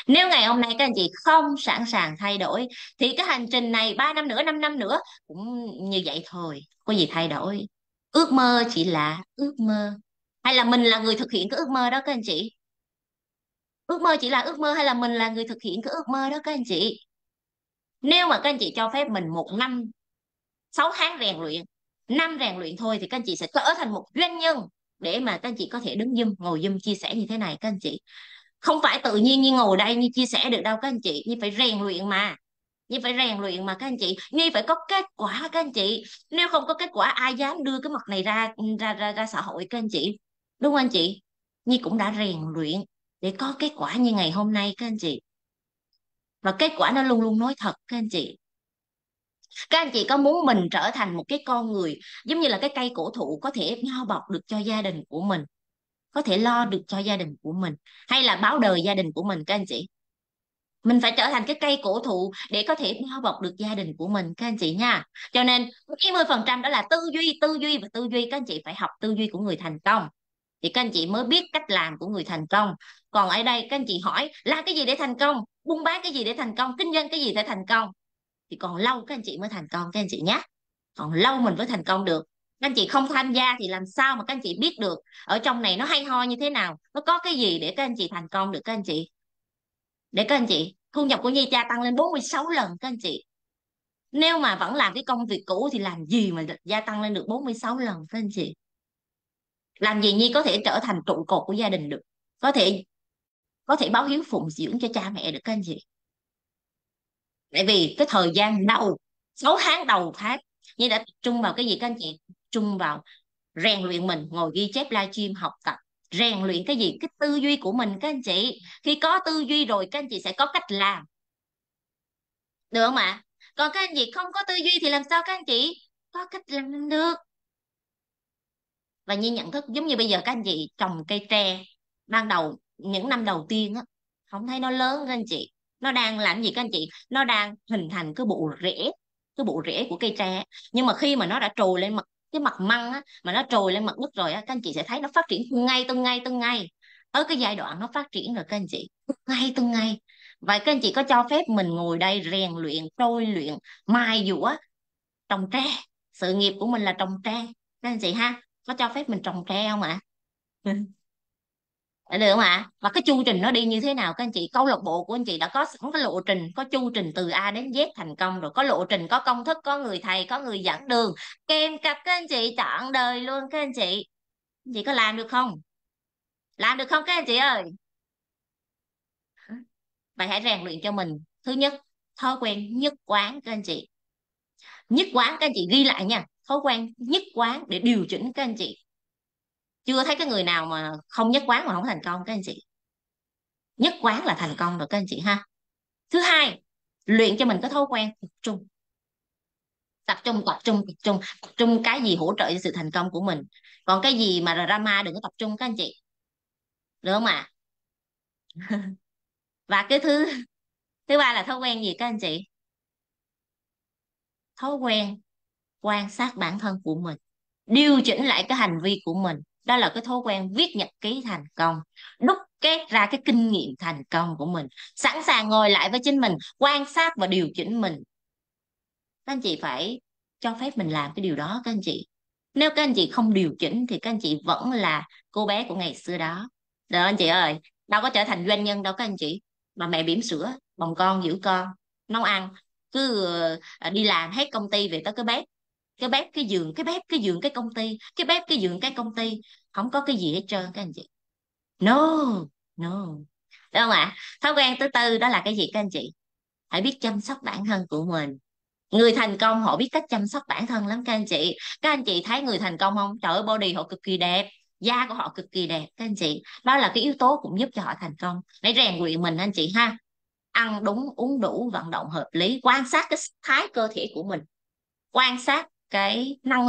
Nếu ngày hôm nay các anh chị không sẵn sàng thay đổi thì cái hành trình này 3 năm nữa, 5 năm nữa cũng như vậy thôi, có gì thay đổi. Ước mơ chỉ là ước mơ, hay là mình là người thực hiện cái ước mơ đó các anh chị? Ước mơ chỉ là ước mơ hay là mình là người thực hiện cái ước mơ đó các anh chị? Nếu mà các anh chị cho phép mình 1 năm, 6 tháng rèn luyện, năm rèn luyện thôi thì các anh chị sẽ trở thành một doanh nhân, để mà các anh chị có thể đứng Zoom, ngồi Zoom chia sẻ như thế này các anh chị. Không phải tự nhiên như ngồi đây như chia sẻ được đâu các anh chị, như phải rèn luyện mà. Như phải rèn luyện mà các anh chị, như phải có kết quả các anh chị. Nếu không có kết quả ai dám đưa cái mặt này ra ra xã hội các anh chị. Đúng không anh chị? Nhi cũng đã rèn luyện để có kết quả như ngày hôm nay các anh chị. Và kết quả nó luôn luôn nói thật các anh chị. Các anh chị có muốn mình trở thành một cái con người giống như là cái cây cổ thụ, có thể bao bọc được cho gia đình của mình, có thể lo được cho gia đình của mình, hay là báo đời gia đình của mình các anh chị? Mình phải trở thành cái cây cổ thụ để có thể bao bọc được gia đình của mình các anh chị nha. Cho nên 90% đó là tư duy, tư duy và tư duy. Các anh chị phải học tư duy của người thành công thì các anh chị mới biết cách làm của người thành công. Còn ở đây các anh chị hỏi làm cái gì để thành công, buôn bán cái gì để thành công, kinh doanh cái gì để thành công, thì còn lâu các anh chị mới thành công các anh chị nhé. Còn lâu mình mới thành công được. Các anh chị không tham gia thì làm sao mà các anh chị biết được ở trong này nó hay ho như thế nào, nó có cái gì để các anh chị thành công được các anh chị? Để các anh chị, thu nhập của Nhi gia tăng lên 46 lần các anh chị. Nếu mà vẫn làm cái công việc cũ thì làm gì mà gia tăng lên được 46 lần các anh chị? Làm gì Nhi có thể trở thành trụ cột của gia đình được, có thể báo hiếu phụng dưỡng cho cha mẹ được các anh chị? Tại vì cái thời gian đầu, 6 tháng đầu tháng, Nhi đã tập trung vào cái gì các anh chị? Tập trung vào rèn luyện mình, ngồi ghi chép livestream học tập. Rèn luyện cái gì? Cái tư duy của mình các anh chị. Khi có tư duy rồi các anh chị sẽ có cách làm, được không ạ? Còn các anh chị không có tư duy thì làm sao các anh chị có cách làm được? Và như nhận thức giống như bây giờ các anh chị trồng cây tre, ban đầu những năm đầu tiên á, không thấy nó lớn các anh chị. Nó đang làm gì các anh chị? Nó đang hình thành cái bộ rễ, cái bộ rễ của cây tre. Nhưng mà khi mà nó đã trồi lên mặt cái mặt măng á, mà nó trồi lên mặt đất rồi á, các anh chị sẽ thấy nó phát triển từng ngày từng ngày từng ngày. Ở cái giai đoạn nó phát triển rồi các anh chị, từng ngày từng ngày. Vậy các anh chị có cho phép mình ngồi đây rèn luyện, tôi luyện, mài dũa, trồng tre? Sự nghiệp của mình là trồng tre các anh chị ha. Có cho phép mình trồng tre không ạ? Được không ạ? Và cái chu trình nó đi như thế nào các anh chị? Câu lạc bộ của anh chị đã có sẵn cái lộ trình, có chu trình từ A đến Z thành công rồi, có lộ trình, có công thức, có người thầy, có người dẫn đường, kèm cặp các anh chị trọn đời luôn các anh chị. Anh chị có làm được không? Làm được không các anh chị ơi? Vậy hãy rèn luyện cho mình. Thứ nhất, thói quen nhất quán các anh chị. Nhất quán các anh chị ghi lại nha. Thói quen nhất quán để điều chỉnh các anh chị. Chưa thấy cái người nào mà không nhất quán mà không thành công các anh chị. Nhất quán là thành công rồi các anh chị ha. Thứ hai, luyện cho mình cái thói quen tập trung. Tập trung, tập trung, tập trung, tập trung cái gì hỗ trợ cho sự thành công của mình. Còn cái gì mà drama đừng có tập trung các anh chị, được không ạ? Và cái thứ thứ ba là thói quen gì các anh chị? Thói quen quan sát bản thân của mình, điều chỉnh lại cái hành vi của mình. Đó là cái thói quen viết nhật ký thành công, đúc kết ra cái kinh nghiệm thành công của mình, sẵn sàng ngồi lại với chính mình, quan sát và điều chỉnh mình. Các anh chị phải cho phép mình làm cái điều đó các anh chị. Nếu các anh chị không điều chỉnh thì các anh chị vẫn là cô bé của ngày xưa đó. Được anh chị ơi, đâu có trở thành doanh nhân đâu các anh chị. Mà mẹ bỉm sữa bồng con giữ con nấu ăn, cứ đi làm hết công ty về tới cái bếp cái giường, cái bếp cái giường cái công ty, cái bếp cái giường cái công ty, không có cái gì hết trơn các anh chị. No, no, đúng không ạ? Thói quen thứ tư đó là cái gì các anh chị? Hãy biết chăm sóc bản thân của mình. Người thành công họ biết cách chăm sóc bản thân lắm các anh chị. Các anh chị thấy người thành công không? Trời ơi, body họ cực kỳ đẹp, da của họ cực kỳ đẹp các anh chị. Đó là cái yếu tố cũng giúp cho họ thành công. Để rèn luyện mình anh chị ha. Ăn đúng uống đủ vận động hợp lý, quan sát cái sắc thái cơ thể của mình, quan sát cái năng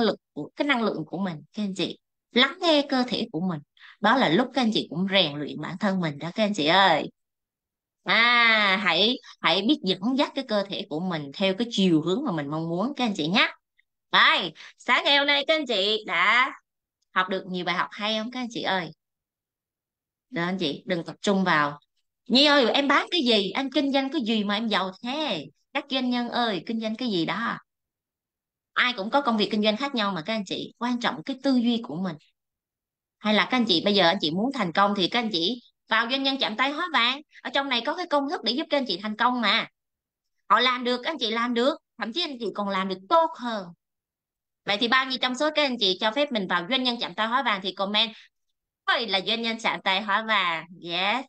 lượng của mình các anh chị, lắng nghe cơ thể của mình. Đó là lúc các anh chị cũng rèn luyện bản thân mình đó các anh chị ơi. Hãy hãy biết dẫn dắt cái cơ thể của mình theo cái chiều hướng mà mình mong muốn các anh chị nhé. Rồi, sáng ngày hôm nay các anh chị đã học được nhiều bài học hay không các anh chị ơi? Đó anh chị, đừng tập trung vào Nhi ơi em bán cái gì, anh kinh doanh cái gì mà em giàu thế. Các doanh nhân ơi, kinh doanh cái gì đó. Ai cũng có công việc kinh doanh khác nhau mà các anh chị, quan trọng cái tư duy của mình. Hay là các anh chị bây giờ anh chị muốn thành công thì các anh chị vào doanh nhân chạm tay hóa vàng, ở trong này có cái công thức để giúp các anh chị thành công mà. Họ làm được các anh chị làm được, thậm chí anh chị còn làm được tốt hơn. Vậy thì bao nhiêu trong số các anh chị cho phép mình vào doanh nhân chạm tay hóa vàng thì comment ơi là doanh nhân chạm tay hóa vàng. Yes.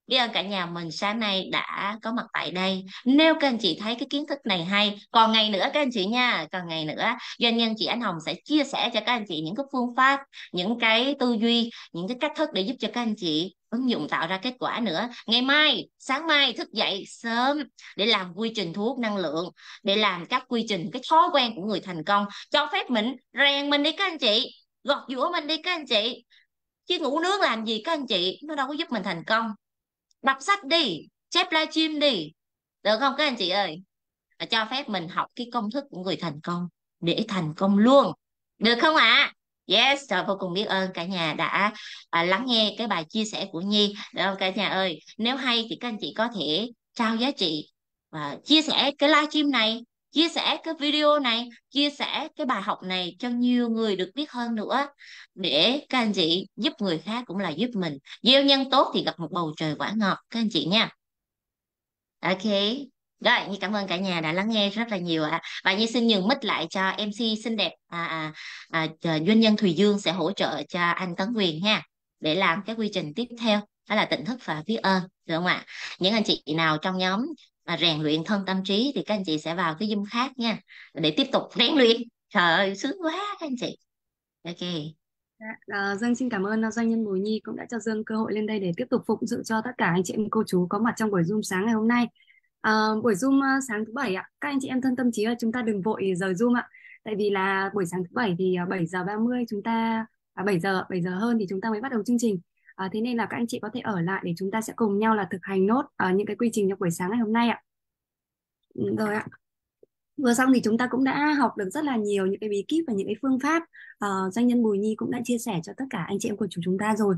Biết ơn cả nhà mình sáng nay đã có mặt tại đây. Nếu các anh chị thấy cái kiến thức này hay, còn ngày nữa các anh chị nha, còn ngày nữa, doanh nhân chị Ánh Hồng sẽ chia sẻ cho các anh chị những cái phương pháp, những cái tư duy, những cái cách thức để giúp cho các anh chị ứng dụng tạo ra kết quả nữa. Ngày mai, sáng mai thức dậy sớm để làm quy trình thu hút năng lượng, để làm các quy trình, cái thói quen của người thành công. Cho phép mình rèn mình đi các anh chị, gọt giũa mình đi các anh chị. Chứ ngủ nướng làm gì các anh chị, nó đâu có giúp mình thành công. Đọc sách đi, chép livestream đi, được không các anh chị ơi? Và cho phép mình học cái công thức của người thành công để thành công luôn, được không ạ? Yes, trời, vô cùng biết ơn cả nhà đã lắng nghe cái bài chia sẻ của Nhi, được không cả nhà ơi? Nếu hay thì các anh chị có thể trao giá trị và chia sẻ cái livestream này, chia sẻ cái video này, chia sẻ cái bài học này cho nhiều người được biết hơn nữa, để các anh chị giúp người khác cũng là giúp mình. Gieo nhân tốt thì gặp một bầu trời quả ngọt các anh chị nha. Ok. Rồi, Nhi cảm ơn cả nhà đã lắng nghe rất là nhiều ạ. Và Nhi xin nhường mic lại cho MC xinh đẹp doanh nhân Thùy Dương sẽ hỗ trợ cho anh Tấn Quyền nha, để làm cái quy trình tiếp theo, đó là tỉnh thức và biết ơn, được không ạ? Những anh chị nào trong nhóm mà rèn luyện thân tâm trí thì các anh chị sẽ vào cái Zoom khác nha, để tiếp tục rèn luyện. Trời ơi, sướng quá các anh chị. Ok. Dạ, Dương xin cảm ơn doanh nhân Bùi Nhi cũng đã cho Dương cơ hội lên đây để tiếp tục phụng sự cho tất cả anh chị em cô chú có mặt trong buổi Zoom sáng ngày hôm nay. Buổi Zoom sáng thứ bảy ạ, các anh chị em thân tâm trí ơi, chúng ta đừng vội rời Zoom ạ. Tại vì là buổi sáng thứ bảy thì 7:30 chúng ta 7 giờ hơn thì chúng ta mới bắt đầu chương trình. Thế nên là các anh chị có thể ở lại để chúng ta sẽ cùng nhau là thực hành nốt những cái quy trình trong buổi sáng ngày hôm nay ạ. Rồi ạ. Vừa xong thì chúng ta cũng đã học được rất là nhiều những cái bí kíp và những cái phương pháp doanh nhân Bùi Nhi cũng đã chia sẻ cho tất cả anh chị em cô chú chúng ta rồi.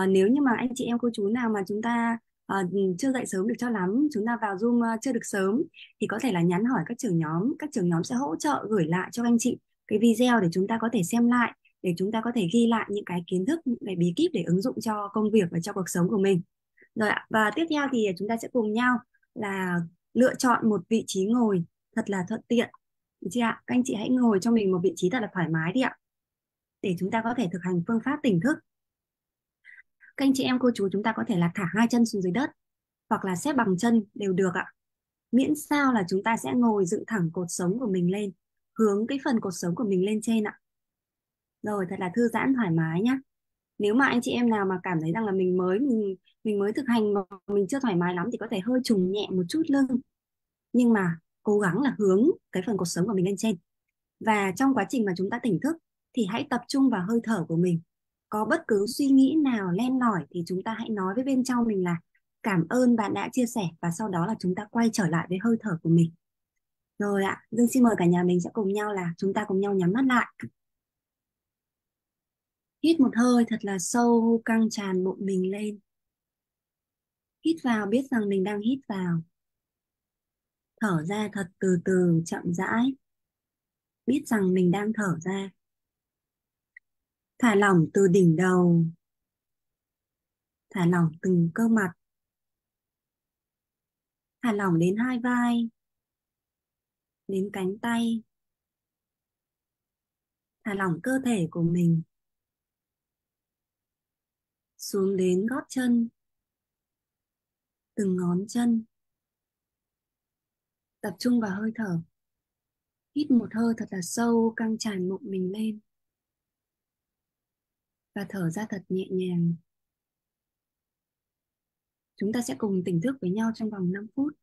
Nếu như mà anh chị em cô chú nào mà chúng ta chưa dậy sớm được cho lắm, chúng ta vào Zoom chưa được sớm thì có thể là nhắn hỏi các trưởng nhóm sẽ hỗ trợ gửi lại cho anh chị cái video để chúng ta có thể xem lại, để chúng ta có thể ghi lại những cái kiến thức, những cái bí kíp để ứng dụng cho công việc và cho cuộc sống của mình. Rồi ạ, và tiếp theo thì chúng ta sẽ cùng nhau là lựa chọn một vị trí ngồi thật là thuận tiện, được chưa ạ? Các anh chị hãy ngồi cho mình một vị trí thật là thoải mái đi ạ, để chúng ta có thể thực hành phương pháp tỉnh thức. Các anh chị em cô chú chúng ta có thể là thả hai chân xuống dưới đất hoặc là xếp bằng chân đều được ạ. Miễn sao là chúng ta sẽ ngồi dựng thẳng cột sống của mình lên, hướng cái phần cột sống của mình lên trên ạ. Rồi thật là thư giãn thoải mái nhá. Nếu mà anh chị em nào mà cảm thấy rằng là mình mới thực hành mà mình chưa thoải mái lắm thì có thể hơi trùng nhẹ một chút lưng. Nhưng mà cố gắng là hướng cái phần cột sống của mình lên trên. Và trong quá trình mà chúng ta tỉnh thức thì hãy tập trung vào hơi thở của mình. Có bất cứ suy nghĩ nào len lỏi thì chúng ta hãy nói với bên trong mình là cảm ơn bạn đã chia sẻ, và sau đó là chúng ta quay trở lại với hơi thở của mình. Rồi ạ, Dương xin mời cả nhà mình sẽ cùng nhau là chúng ta cùng nhau nhắm mắt lại. Hít một hơi thật là sâu, căng tràn bụng mình lên. Hít vào biết rằng mình đang hít vào. Thở ra thật từ từ, chậm rãi. Biết rằng mình đang thở ra. Thả lỏng từ đỉnh đầu. Thả lỏng từng cơ mặt. Thả lỏng đến hai vai. Đến cánh tay. Thả lỏng cơ thể của mình. Xuống đến gót chân. Từng ngón chân. Tập trung vào hơi thở. Hít một hơi thật là sâu, căng tràn bụng mình lên. Và thở ra thật nhẹ nhàng. Chúng ta sẽ cùng tỉnh thức với nhau trong vòng 5 phút.